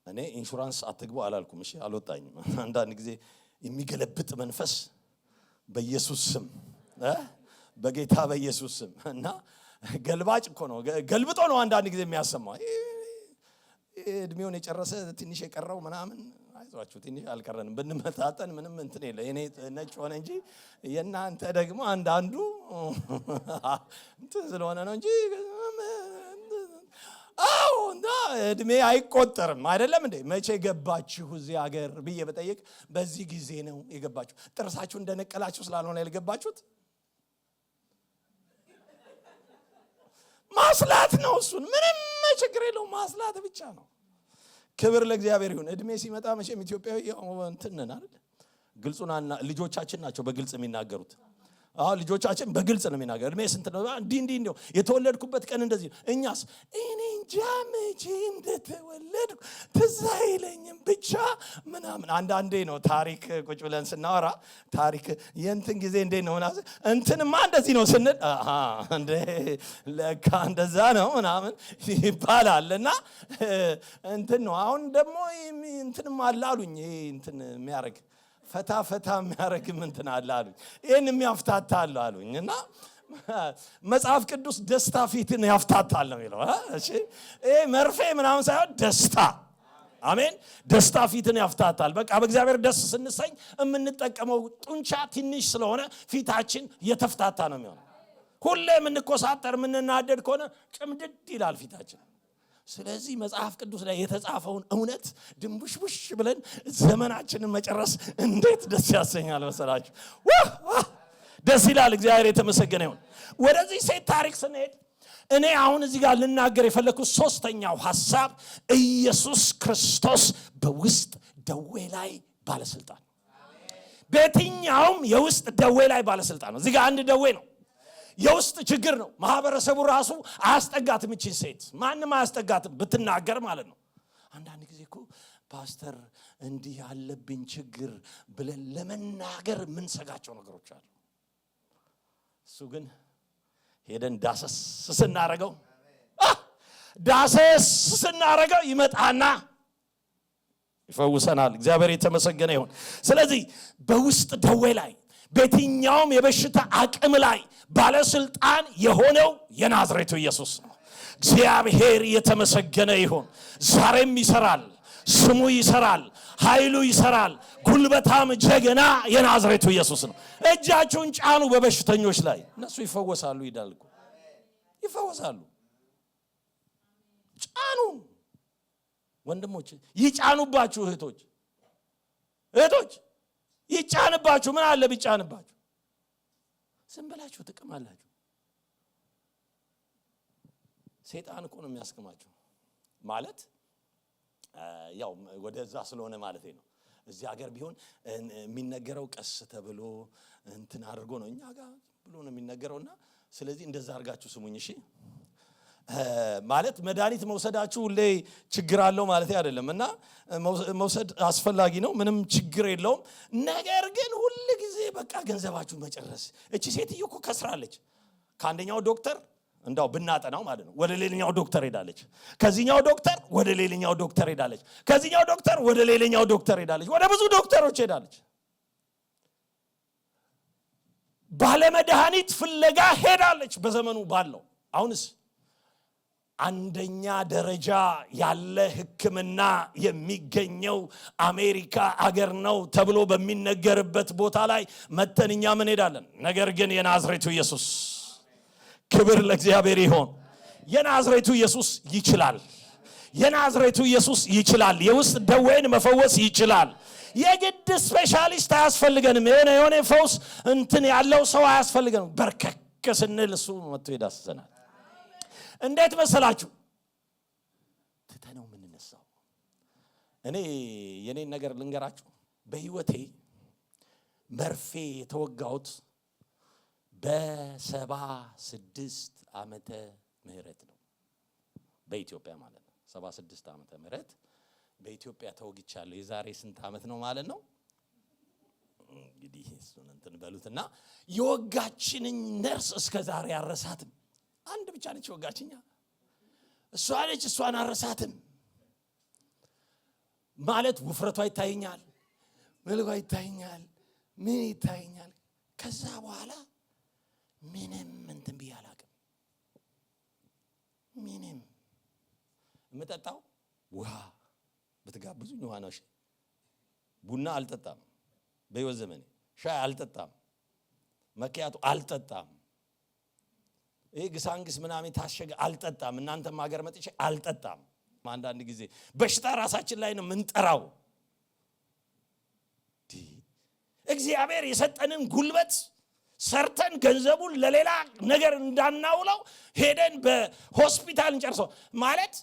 እኔ ኢንሹራንስ አትግቡ አላልኩም። እሺ አልወጣኝም። አንዳንድ ጊዜ የሚገለብጥ መንፈስ በኢየሱስ ስም በጌታ በኢየሱስ ስም እና ገልባጭ እኮ ነው። ገልብጦ ነው አንዳንድ ጊዜ የሚያሰማው። እድሜውን የጨረሰ ትንሽ የቀረው ምናምን አይዟችሁ ትንሽ አልቀረንም ብንመጣጠን ምንም እንትን የለ። እኔ ነጭ ሆነ እንጂ የናንተ ደግሞ አንዳንዱ እንትን ስለሆነ ነው እንጂ አዎ እና እድሜ አይቆጠርም አይደለም እንዴ? መቼ ገባችሁ እዚህ ሀገር ብዬ በጠይቅ በዚህ ጊዜ ነው የገባችሁ። ጥርሳችሁ እንደነቀላችሁ ስላልሆነ ያልገባችሁት ማስላት ነው። እሱን ምንም ችግር የለው፣ ማስላት ብቻ ነው። ክብር ለእግዚአብሔር ይሁን። እድሜ ሲመጣ መቼም ኢትዮጵያዊ እንትን ነን አይደል? ግልጹና ልጆቻችን ናቸው በግልጽ የሚናገሩት። ልጆቻችን በግልጽ ነው የሚናገር። እድሜ ስንት ነው? እንዲህ ነው የተወለድኩበት ቀን እንደዚህ ነው። እኛስ እኔ እንጃ መቼ እንደተወለድኩ ትዝ አይለኝም ብቻ ምናምን። አንዳንዴ ነው ታሪክ ቁጭ ብለን ስናወራ ታሪክ የእንትን ጊዜ እንዴት ነው ምናምን እንትንማ እንደዚህ ነው ስንል እንደ ለካ እንደዛ ነው ምናምን ይባላልና እንትን ነው። አሁን ደግሞ እንትንም አላሉኝ ይሄ እንትን የሚያደርግ ፈታ ፈታ የሚያረግም እንትን አለ አሉኝ። ይሄን የሚያፍታታ አለ አሉኝ። እና መጽሐፍ ቅዱስ ደስታ ፊትን ያፍታታል ነው የሚለው። እሺ ይሄ መርፌ ምናምን ሳይሆን ደስታ። አሜን። ደስታ ፊትን ያፍታታል። በቃ በእግዚአብሔር ደስ ስንሰኝ የምንጠቀመው ጡንቻ ትንሽ ስለሆነ ፊታችን የተፍታታ ነው የሚሆነው። ሁሌ የምንኮሳተር የምንናደድ ከሆነ ጭምድድ ይላል ፊታችን። ስለዚህ መጽሐፍ ቅዱስ ላይ የተጻፈውን እውነት ድንቡሽቡሽ ብለን ዘመናችንን መጨረስ እንዴት ደስ ያሰኛል መሰላችሁ? ደስ ይላል። እግዚአብሔር የተመሰገነ ይሁን። ወደዚህ ሴት ታሪክ ስንሄድ እኔ አሁን እዚህ ጋር ልናገር የፈለኩት ሶስተኛው ሐሳብ ኢየሱስ ክርስቶስ በውስጥ ደዌ ላይ ባለስልጣን። በየትኛውም የውስጥ ደዌ ላይ ባለስልጣን ነው። እዚህ ጋር አንድ ደዌ ነው፣ የውስጥ ችግር ነው። ማህበረሰቡ ራሱ አያስጠጋትም። እቺን ሴት ማንም አያስጠጋትም ብትናገር ማለት ነው። አንዳንድ ጊዜ እኮ ፓስተር እንዲህ ያለብኝ ችግር ብለን ለመናገር የምንሰጋቸው ነገሮች አሉ። እሱ ግን ሄደን ዳሰስ ስናረገው ይመጣና ይፈውሰናል። እግዚአብሔር የተመሰገነ ይሁን። ስለዚህ በውስጥ ደዌ ላይ በየትኛውም የበሽታ አቅም ላይ ባለስልጣን የሆነው የናዝሬቱ ኢየሱስ ነው። እግዚአብሔር የተመሰገነ ይሁን። ዛሬም ይሰራል፣ ስሙ ይሰራል፣ ኃይሉ ይሰራል። ጉልበታም ጀግና የናዝሬቱ ኢየሱስ ነው። እጃችሁን ጫኑ በበሽተኞች ላይ፣ እነሱ ይፈወሳሉ። ይዳልኩ ይፈወሳሉ። ጫኑ ወንድሞች፣ ይጫኑባችሁ እህቶች ይጫንባችሁ። ምን አለ ቢጫንባችሁ? ዝም ብላችሁ ትቅማላችሁ። ሰይጣን እኮ ነው የሚያስቀማችሁ። ማለት ያው ወደዛ ስለሆነ ማለት ነው። እዚህ ሀገር ቢሆን የሚነገረው ቀስ ተብሎ እንትን አድርጎ ነው፣ እኛ ጋር ብሎ ነው የሚነገረውና ስለዚህ እንደዛ አድርጋችሁ ስሙኝ እሺ። ማለት መድኃኒት መውሰዳችሁ ሁሌ ችግር አለው ማለት አይደለም፣ እና መውሰድ አስፈላጊ ነው፣ ምንም ችግር የለውም። ነገር ግን ሁሉ ጊዜ በቃ ገንዘባችሁን መጨረስ። እቺ ሴትዮ እኮ ከስራለች። ከአንደኛው ዶክተር እንዳው ብናጠናው ማለት ነው ወደ ሌላኛው ዶክተር ሄዳለች። ከዚህኛው ዶክተር ወደ ሌላኛው ዶክተር ሄዳለች። ከዚህኛው ዶክተር ወደ ሌላኛው ዶክተር ሄዳለች። ወደ ብዙ ዶክተሮች ሄዳለች። ባለመድኃኒት ፍለጋ ሄዳለች በዘመኑ ባለው። አሁንስ አንደኛ ደረጃ ያለ ሕክምና የሚገኘው አሜሪካ አገር ነው ተብሎ በሚነገርበት ቦታ ላይ መተንኛ ምን ሄዳለን? ነገር ግን የናዝሬቱ ኢየሱስ፣ ክብር ለእግዚአብሔር ይሁን። የናዝሬቱ ኢየሱስ ይችላል። የናዝሬቱ ኢየሱስ ይችላል። የውስጥ ደዌን መፈወስ ይችላል። የግድ ስፔሻሊስት አያስፈልገንም። የሆነ ፈውስ እንትን ያለው ሰው አያስፈልገንም። በርከክ ስንል እሱ መጥቶ ይዳስሰናል። እንዴት መሰላችሁ? ትተነው የምንነሳው። እኔ የኔን ነገር ልንገራችሁ። በህይወቴ መርፌ የተወጋሁት በ76 ዓመተ ምህረት ነው። በኢትዮጵያ ማለት ነው። 76 ዓመተ ምህረት በኢትዮጵያ ተወግቻለሁ። የዛሬ ስንት ዓመት ነው ማለት ነው? እንግዲህ እሱን እንትን በሉትና የወጋችንን ነርስ እስከ ዛሬ አረሳትም። አንድ ብቻ ነች ወጋችኛ። እሷ ነች፣ እሷን አረሳትም። ማለት ውፍረቷ ይታየኛል፣ መልኳ ይታየኛል፣ ምን ይታየኛል። ከዛ በኋላ ምንም እንትን ብዬ አላውቅም። ምንም የምጠጣው ውሃ ብትጋብዙኝ ውሃ ነው። ቡና አልጠጣም። በሕይወት ዘመኔ ሻይ አልጠጣም። መኪያቱ አልጠጣም። ይሄ ግሳንግስ ምናምን ታሸገ አልጠጣም። እናንተም ሀገር መጥቼ አልጠጣም። አንዳንድ ጊዜ በሽታ ራሳችን ላይ ነው ምንጠራው። እግዚአብሔር የሰጠንን ጉልበት ሰርተን ገንዘቡን ለሌላ ነገር እንዳናውለው ሄደን በሆስፒታል እንጨርሰው ማለት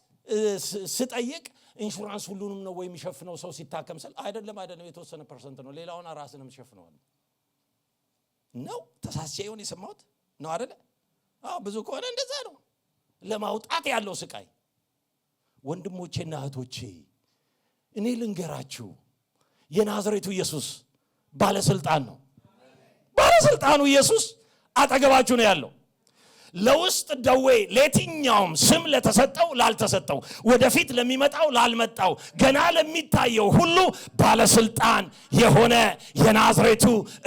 ስጠይቅ ኢንሹራንስ ሁሉንም ነው ወይ የሚሸፍነው? ሰው ሲታከም ስል አይደለም የተወሰነ ፐርሰንት ነው፣ ሌላውን ራስንም ሸፍነዋል ነው። ተሳስቼ ይሆን የሰማሁት ነው አይደለ? ብዙ ከሆነ እንደዛ ነው። ለማውጣት ያለው ስቃይ። ወንድሞቼና እህቶቼ እኔ ልንገራችሁ፣ የናዝሬቱ ኢየሱስ ባለስልጣን ነው። ባለስልጣኑ ኢየሱስ አጠገባችሁ ነው ያለው። ለውስጥ ደዌ ለየትኛውም ስም ለተሰጠው ላልተሰጠው ወደፊት ለሚመጣው ላልመጣው ገና ለሚታየው ሁሉ ባለስልጣን የሆነ የናዝሬቱ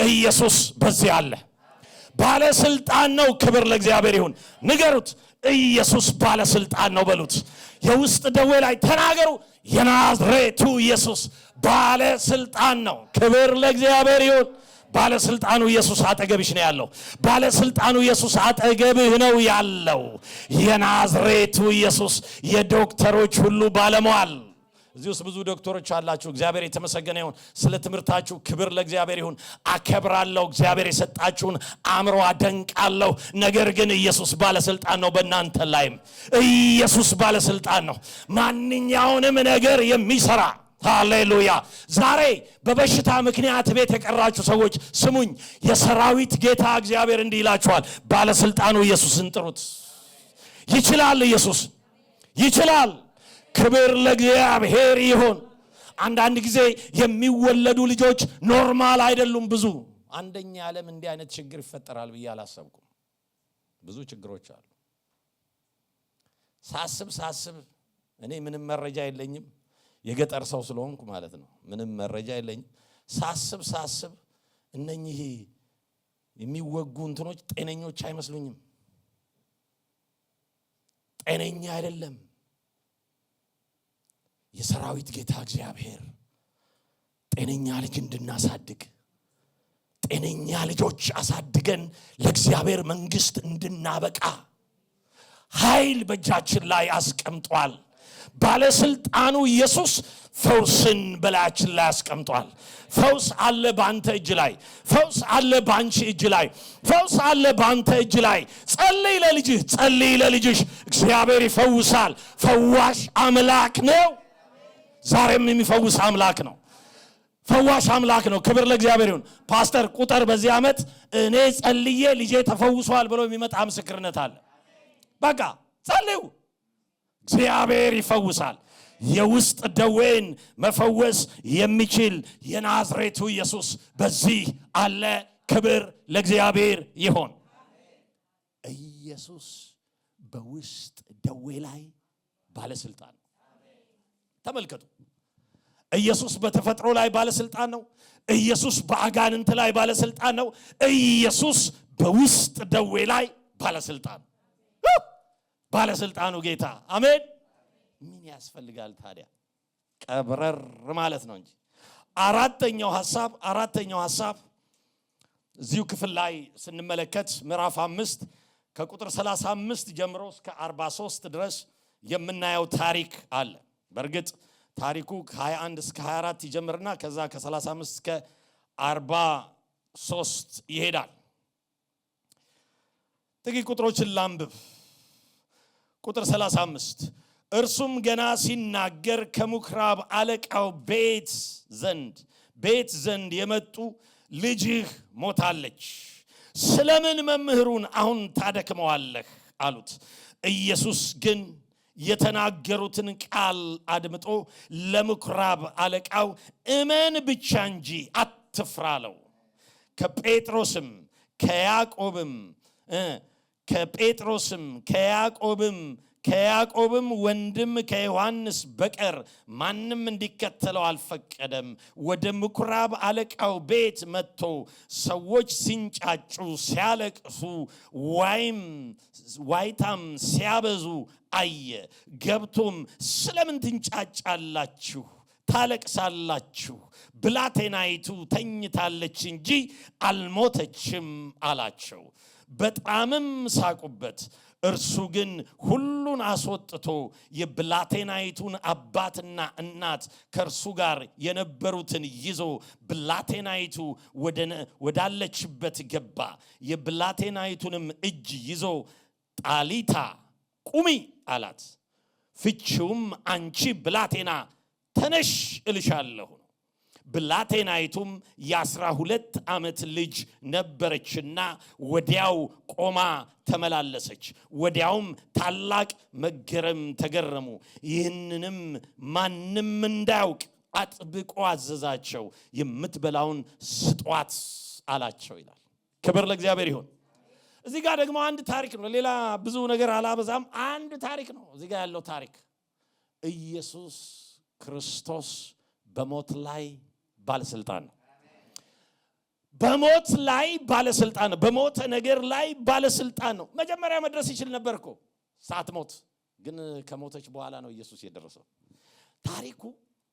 ኢየሱስ በዚህ አለ። ባለስልጣን ነው። ክብር ለእግዚአብሔር ይሁን። ንገሩት፣ ኢየሱስ ባለስልጣን ነው በሉት። የውስጥ ደዌ ላይ ተናገሩ፣ የናዝሬቱ ኢየሱስ ባለስልጣን ነው። ክብር ለእግዚአብሔር ይሁን። ባለስልጣኑ ኢየሱስ አጠገብሽ ነው ያለው። ባለስልጣኑ ኢየሱስ አጠገብህ ነው ያለው። የናዝሬቱ ኢየሱስ የዶክተሮች ሁሉ ባለሟል። እዚህ ውስጥ ብዙ ዶክተሮች አላችሁ። እግዚአብሔር የተመሰገነ ይሁን። ስለ ትምህርታችሁ ክብር ለእግዚአብሔር ይሁን። አከብራለሁ። እግዚአብሔር የሰጣችሁን አእምሮ አደንቃለሁ። ነገር ግን ኢየሱስ ባለስልጣን ነው። በእናንተ ላይም ኢየሱስ ባለስልጣን ነው። ማንኛውንም ነገር የሚሰራ ሃሌሉያ። ዛሬ በበሽታ ምክንያት ቤት የቀራችሁ ሰዎች ስሙኝ። የሰራዊት ጌታ እግዚአብሔር እንዲህ ይላችኋል፣ ባለስልጣኑ ኢየሱስን ጥሩት። ይችላል። ኢየሱስ ይችላል። ክብር ለእግዚአብሔር ይሁን። አንዳንድ ጊዜ የሚወለዱ ልጆች ኖርማል አይደሉም። ብዙ አንደኛ ዓለም እንዲህ አይነት ችግር ይፈጠራል ብዬ አላሰብኩም። ብዙ ችግሮች አሉ። ሳስብ እኔ ምንም መረጃ የለኝም፣ የገጠር ሰው ስለሆንኩ ማለት ነው። ምንም መረጃ የለኝም። ሳስብ እነኚህ የሚወጉ እንትኖች ጤነኞች አይመስሉኝም። ጤነኛ አይደለም። የሰራዊት ጌታ እግዚአብሔር ጤነኛ ልጅ እንድናሳድግ፣ ጤነኛ ልጆች አሳድገን ለእግዚአብሔር መንግስት እንድናበቃ ኃይል በእጃችን ላይ አስቀምጧል። ባለስልጣኑ ኢየሱስ ፈውስን በላያችን ላይ አስቀምጧል። ፈውስ አለ ባንተ እጅ ላይ፣ ፈውስ አለ ባንቺ እጅ ላይ፣ ፈውስ አለ ባንተ እጅ ላይ። ጸልይ ለልጅህ፣ ጸልይ ለልጅሽ። እግዚአብሔር ይፈውሳል። ፈዋሽ አምላክ ነው። ዛሬም የሚፈውስ አምላክ ነው። ፈዋሽ አምላክ ነው። ክብር ለእግዚአብሔር ይሁን። ፓስተር ቁጥር በዚህ ዓመት እኔ ጸልዬ ልጄ ተፈውሷል ብሎ የሚመጣ ምስክርነት አለ። በቃ ጸልዩ፣ እግዚአብሔር ይፈውሳል። የውስጥ ደዌን መፈወስ የሚችል የናዝሬቱ ኢየሱስ በዚህ አለ። ክብር ለእግዚአብሔር ይሁን። ኢየሱስ በውስጥ ደዌ ላይ ባለስልጣን ነው። ተመልከቱ፣ ኢየሱስ በተፈጥሮ ላይ ባለስልጣን ነው። ኢየሱስ በአጋንንት ላይ ባለስልጣን ነው። ኢየሱስ በውስጥ ደዌ ላይ ባለስልጣን፣ ባለስልጣኑ ጌታ። አሜን። ምን ያስፈልጋል ታዲያ? ቀብረር ማለት ነው እንጂ። አራተኛው ሐሳብ እዚሁ ክፍል ላይ ስንመለከት ምዕራፍ 5 ከቁጥር 35 ጀምሮ እስከ 43 ድረስ የምናየው ታሪክ አለ። በእርግጥ ታሪኩ ከ21 እስከ 24 ይጀምርና ከዛ ከ35 እስከ 43 ይሄዳል። ጥቂት ቁጥሮችን ላንብብ። ቁጥር 35 እርሱም ገና ሲናገር ከምኵራብ አለቃው ቤት ዘንድ የመጡ ልጅህ ሞታለች፣ ስለምን መምህሩን አሁን ታደክመዋለህ አሉት። ኢየሱስ ግን የተናገሩትን ቃል አድምጦ ለምኵራብ አለቃው እመን ብቻ እንጂ አትፍራ አለው። ከያዕቆብም ወንድም ከዮሐንስ በቀር ማንም እንዲከተለው አልፈቀደም። ወደ ምኵራብ አለቃው ቤት መጥቶ ሰዎች ሲንጫጩ፣ ሲያለቅሱ፣ ዋይታም ሲያበዙ አየ። ገብቶም ስለምን ትንጫጫላችሁ ታለቅሳላችሁ? ብላቴናይቱ ተኝታለች እንጂ አልሞተችም አላቸው። በጣምም ሳቁበት። እርሱ ግን ሁሉን አስወጥቶ የብላቴናይቱን አባትና እናት ከእርሱ ጋር የነበሩትን ይዞ ብላቴናይቱ ወዳለችበት ገባ። የብላቴናይቱንም እጅ ይዞ ጣሊታ ቁሚ አላት። ፍቺውም አንቺ ብላቴና ተነሽ እልሻለሁ። ብላቴናይቱም የ12 ዓመት ልጅ ነበረችና ወዲያው ቆማ ተመላለሰች። ወዲያውም ታላቅ መገረም ተገረሙ። ይህንንም ማንም እንዳያውቅ አጥብቆ አዘዛቸው። የምትበላውን ስጧት አላቸው ይላል። ክብር ለእግዚአብሔር ይሁን። እዚህ ጋር ደግሞ አንድ ታሪክ ነው። ሌላ ብዙ ነገር አላበዛም። አንድ ታሪክ ነው እዚህ ጋር ያለው ታሪክ። ኢየሱስ ክርስቶስ በሞት ላይ ባለስልጣን ነው። በሞት ላይ ባለስልጣን ነው። በሞተ ነገር ላይ ባለስልጣን ነው። መጀመሪያ መድረስ ይችል ነበር እኮ ሳትሞት፣ ግን ከሞተች በኋላ ነው ኢየሱስ የደረሰው። ታሪኩ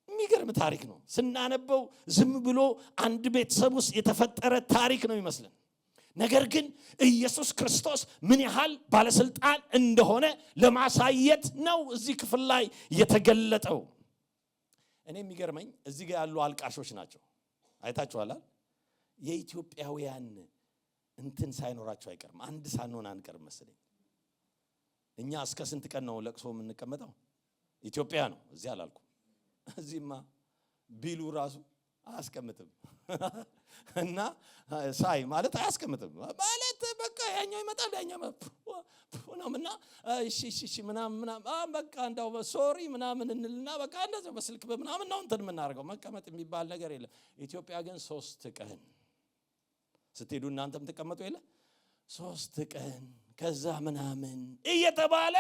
የሚገርም ታሪክ ነው። ስናነበው ዝም ብሎ አንድ ቤተሰብ ውስጥ የተፈጠረ ታሪክ ነው ይመስልን። ነገር ግን ኢየሱስ ክርስቶስ ምን ያህል ባለስልጣን እንደሆነ ለማሳየት ነው እዚህ ክፍል ላይ የተገለጠው። እኔ የሚገርመኝ እዚህ ጋር ያሉ አልቃሾች ናቸው። አይታችኋል? የኢትዮጵያውያን እንትን ሳይኖራቸው አይቀርም። አንድ ሳንሆን አንቀርም መሰለኝ። እኛ እስከ ስንት ቀን ነው ለቅሶ የምንቀመጠው? ኢትዮጵያ ነው። እዚህ አላልኩም። እዚህማ ቢሉ ራሱ አያስቀምጥም እና ሳይ ማለት አያስቀምጥም ማለት በቃ ያኛው ይመጣል ያኛው ነውና እሺ ምናምን በቃ እንዳው ሶሪ ምናምን እንልና በቃ እንደዚህ በስልክ በምናምን ነው እንትን የምናደርገው። መቀመጥ የሚባል ነገር የለም። ኢትዮጵያ ግን 3 ቀን ስትሄዱ እናንተም ተቀመጡ የለ 3 ቀን ከዛ ምናምን እየተባለ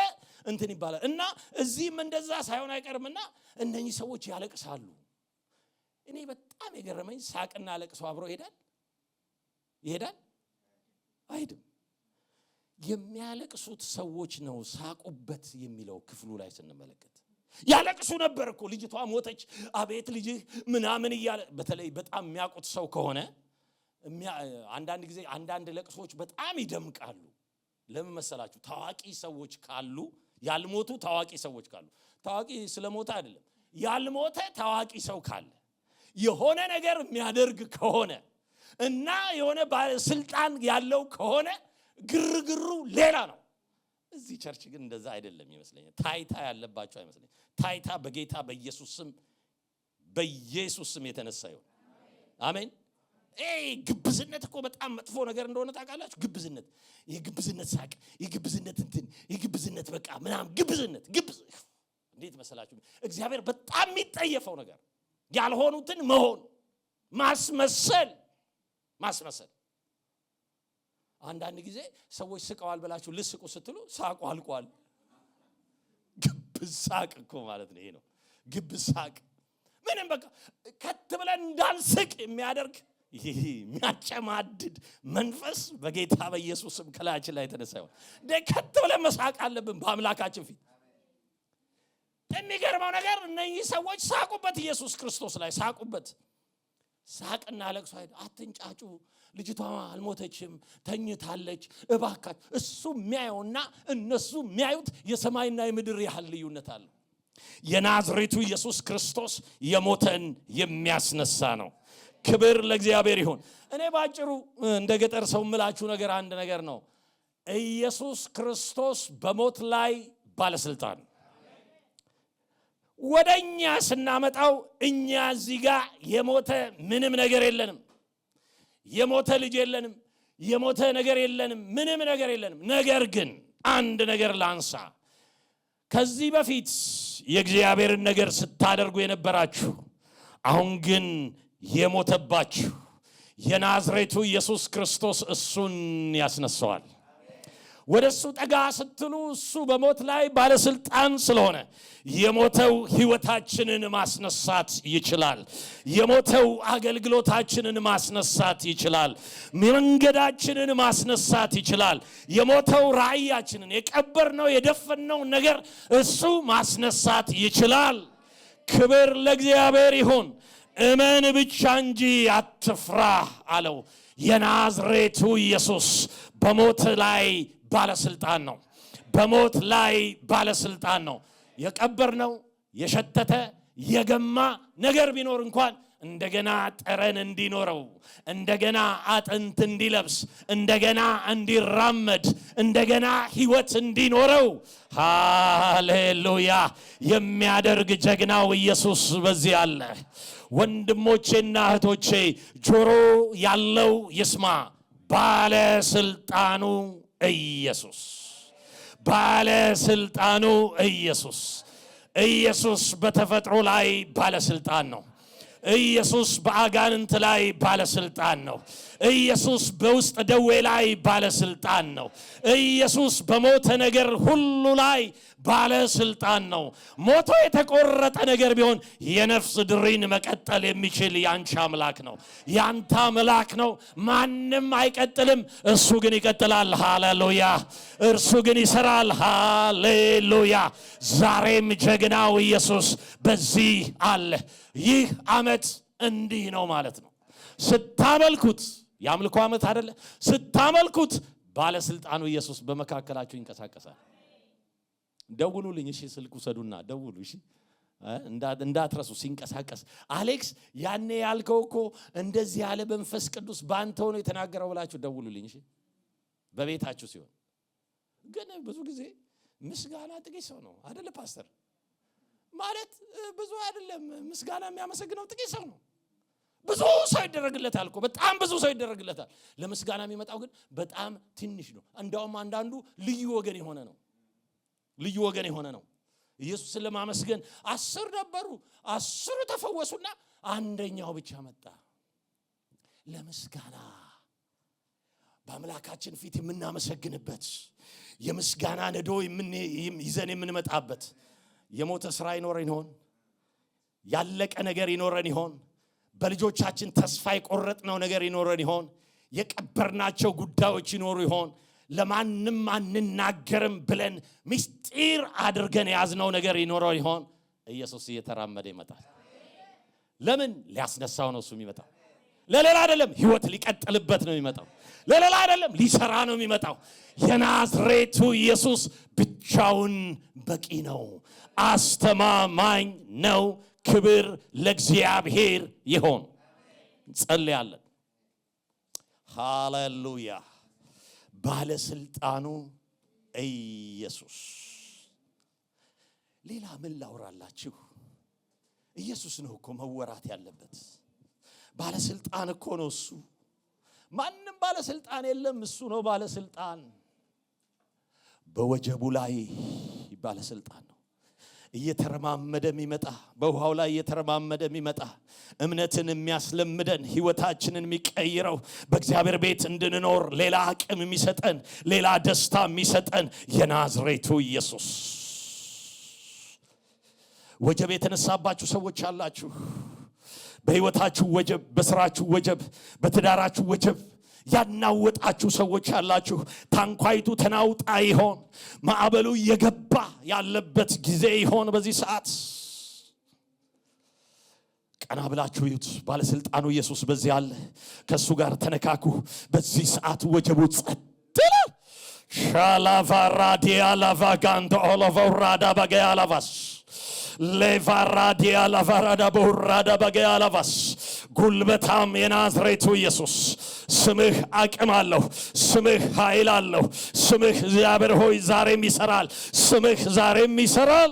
እንትን ይባላል። እና እዚህም እንደዛ ሳይሆን አይቀርምና እነኚህ ሰዎች ያለቅሳሉ። እኔ በጣም የገረመኝ ሳቅና ለቅሶ አብሮ ይሄዳል አይሄድም? የሚያለቅሱት ሰዎች ነው ሳቁበት የሚለው ክፍሉ ላይ ስንመለከት። ያለቅሱ ነበር እኮ ልጅቷ ሞተች፣ አቤት ልጅህ ምናምን እያለ። በተለይ በጣም የሚያውቁት ሰው ከሆነ አንዳንድ ጊዜ አንዳንድ ለቅሶች በጣም ይደምቃሉ። ለምን መሰላችሁ? ታዋቂ ሰዎች ካሉ፣ ያልሞቱ ታዋቂ ሰዎች ካሉ፣ ታዋቂ ስለሞተ አይደለም፣ ያልሞተ ታዋቂ ሰው ካለ የሆነ ነገር የሚያደርግ ከሆነ እና የሆነ ባለስልጣን ያለው ከሆነ ግርግሩ ሌላ ነው። እዚህ ቸርች ግን እንደዛ አይደለም ይመስለኛል። ታይታ ያለባቸው አይመስለኝም። ታይታ በጌታ በኢየሱስ ስም የተነሳ ይሁን። አሜን። ግብዝነት እኮ በጣም መጥፎ ነገር እንደሆነ ታውቃላችሁ። ግብዝነት፣ የግብዝነት ሳቅ፣ የግብዝነት እንትን፣ የግብዝነት በቃ ምናምን ግብዝነት እንዴት መሰላችሁ? እግዚአብሔር በጣም የሚጠየፈው ነገር ያልሆኑትን መሆን፣ ማስመሰል። አንዳንድ ጊዜ ሰዎች ስቀዋል ብላችሁ ልስቁ ስትሉ ሳቁ አልቋል። ግብዝ ሳቅ እኮ ማለት ነው። ይሄ ነው ግብዝ ሳቅ። ምንም በቃ ከት ብለን እንዳንስቅ የሚያደርግ ይሄ የሚያጨማድድ መንፈስ በጌታ በኢየሱስም ከላያችን ላይ ተነሳ ይሁን። ከት ብለን መሳቅ አለብን በአምላካችን ፊት። የሚገርመው ነገር እነዚህ ሰዎች ሳቁበት፣ ኢየሱስ ክርስቶስ ላይ ሳቁበት። ሳቅና ለቅሶ አትንጫጩ፣ ልጅቷ አልሞተችም ተኝታለች እባካችሁ። እሱ የሚያየውና እነሱ የሚያዩት የሰማይና የምድር ያህል ልዩነት አለው። የናዝሬቱ ኢየሱስ ክርስቶስ የሞተን የሚያስነሳ ነው። ክብር ለእግዚአብሔር ይሁን። እኔ ባጭሩ እንደ ገጠር ሰው ምላችሁ ነገር አንድ ነገር ነው። ኢየሱስ ክርስቶስ በሞት ላይ ባለስልጣን። ወደኛ ስናመጣው እኛ እዚህ ጋር የሞተ ምንም ነገር የለንም። የሞተ ልጅ የለንም። የሞተ ነገር የለንም። ምንም ነገር የለንም። ነገር ግን አንድ ነገር ላንሳ። ከዚህ በፊት የእግዚአብሔርን ነገር ስታደርጉ የነበራችሁ አሁን ግን የሞተባችሁ የናዝሬቱ ኢየሱስ ክርስቶስ እሱን ያስነሳዋል። ወደሱ ጠጋ ስትሉ እሱ በሞት ላይ ባለስልጣን ስለሆነ የሞተው ህይወታችንን ማስነሳት ይችላል። የሞተው አገልግሎታችንን ማስነሳት ይችላል። መንገዳችንን ማስነሳት ይችላል። የሞተው ራእያችንን፣ የቀበርነው የደፈነው ነገር እሱ ማስነሳት ይችላል። ክብር ለእግዚአብሔር ይሁን። እመን ብቻ እንጂ አትፍራ አለው። የናዝሬቱ ኢየሱስ በሞት ላይ ባለስልጣን ነው። በሞት ላይ ባለስልጣን ነው። የቀበርነው የሸተተ የገማ ነገር ቢኖር እንኳን እንደገና ጠረን እንዲኖረው፣ እንደገና አጥንት እንዲለብስ፣ እንደገና እንዲራመድ፣ እንደገና ህይወት እንዲኖረው ሃሌሉያ የሚያደርግ ጀግናው ኢየሱስ በዚህ አለ። ወንድሞቼና እህቶቼ ጆሮ ያለው ይስማ። ባለስልጣኑ ኢየሱስ፣ ባለስልጣኑ ኢየሱስ በተፈጥሮ ላይ ባለስልጣን ነው። ኢየሱስ በአጋንንት ላይ ባለስልጣን ነው። ኢየሱስ በውስጥ ደዌ ላይ ባለስልጣን ነው። ኢየሱስ በሞተ ነገር ሁሉ ላይ ባለስልጣን ነው። ሞቶ የተቆረጠ ነገር ቢሆን የነፍስ ድሪን መቀጠል የሚችል ያንቺ አምላክ ነው። ያንተ አምላክ ነው። ማንም አይቀጥልም፣ እሱ ግን ይቀጥላል። ሃሌሉያ! እርሱ ግን ይሰራል። ሃሌሉያ! ዛሬም ጀግናው ኢየሱስ በዚህ አለ። ይህ ዓመት እንዲህ ነው ማለት ነው። ስታመልኩት ያምልኮ ዓመት አይደለ? ስታመልኩት ባለስልጣኑ ኢየሱስ በመካከላችሁ ይንቀሳቀሳል። ደውሉልኝ እሺ፣ ስልክ ውሰዱና ደውሉ እሺ፣ እንዳትረሱ። ሲንቀሳቀስ አሌክስ ያኔ ያልከው እኮ እንደዚህ ያለ መንፈስ ቅዱስ ባንተ ሆኖ የተናገረው ብላችሁ ደውሉልኝ እሺ። በቤታችሁ ሲሆን ግን ብዙ ጊዜ ምስጋና ጥቂት ሰው ነው አይደለ? ፓስተር ማለት ብዙ አይደለም ምስጋና የሚያመሰግነው ጥቂት ሰው ነው። ብዙ ሰው ይደረግለታል እኮ፣ በጣም ብዙ ሰው ይደረግለታል። ለምስጋና የሚመጣው ግን በጣም ትንሽ ነው። እንደውም አንዳንዱ ልዩ ወገን የሆነ ነው። ልዩ ወገን የሆነ ነው። ኢየሱስን ለማመስገን 10 ነበሩ፣ 10 ተፈወሱና አንደኛው ብቻ መጣ። ለምስጋና በአምላካችን ፊት የምናመሰግንበት የምስጋና ነዶ ይዘን የምንመጣበት የሞተ ስራ ይኖረን ይሆን? ያለቀ ነገር ይኖረን ይሆን? በልጆቻችን ተስፋ የቆረጥነው ነገር ይኖረን ይሆን? የቀበርናቸው ጉዳዮች ይኖሩ ይሆን? ለማንም አንናገርም ብለን ምስጢር አድርገን ያዝነው ነገር ይኖረው ይሆን? ኢየሱስ እየተራመደ ይመጣል። ለምን? ሊያስነሳው ነው እሱ የሚመጣው። ለሌላ አይደለም፣ ህይወት ሊቀጥልበት ነው የሚመጣው። ለሌላ አይደለም፣ ሊሰራ ነው የሚመጣው። የናዝሬቱ ኢየሱስ ብቻውን በቂ ነው፣ አስተማማኝ ነው። ክብር ለእግዚአብሔር ይሁን። እንጸልያለን። ሃሌሉያ! ባለስልጣኑ ኢየሱስ። ሌላ ምን ላውራላችሁ? ኢየሱስ ነው እኮ መወራት ያለበት። ባለስልጣን እኮ ነው እሱ። ማንም ባለስልጣን የለም፣ እሱ ነው ባለስልጣን። በወጀቡ ላይ ባለስልጣን ነው። እየተረማመደ የሚመጣ በውሃው ላይ እየተረማመደ የሚመጣ እምነትን የሚያስለምደን ህይወታችንን የሚቀይረው በእግዚአብሔር ቤት እንድንኖር ሌላ አቅም የሚሰጠን ሌላ ደስታ የሚሰጠን የናዝሬቱ ኢየሱስ። ወጀብ የተነሳባችሁ ሰዎች አላችሁ። በህይወታችሁ ወጀብ፣ በስራችሁ ወጀብ፣ በትዳራችሁ ወጀብ ያናወጣችሁ ሰዎች አላችሁ። ታንኳይቱ ተናውጣ ይሆን? ማዕበሉ የገባ ያለበት ጊዜ ይሆን? በዚህ ሰዓት ቀና ብላችሁ እዩት። ባለስልጣኑ ኢየሱስ በዚህ አለ። ከሱ ጋር ተነካኩ። በዚህ ሰዓት ወጀቡ ጸጥ ይላል። ሻላቫራዲያ ላቫጋንቶ ኦሎቫራዳ ባገያላቫስ ሌቫራዲያ ላቫራዳ ቦራዳ ባገያላቫስ ጉልበታም የናዝሬቱ ኢየሱስ ስምህ አቅም አለው። ስምህ ኃይል አለው። ስምህ እግዚአብሔር ሆይ ዛሬም ይሰራል። ስምህ ዛሬም ይሰራል።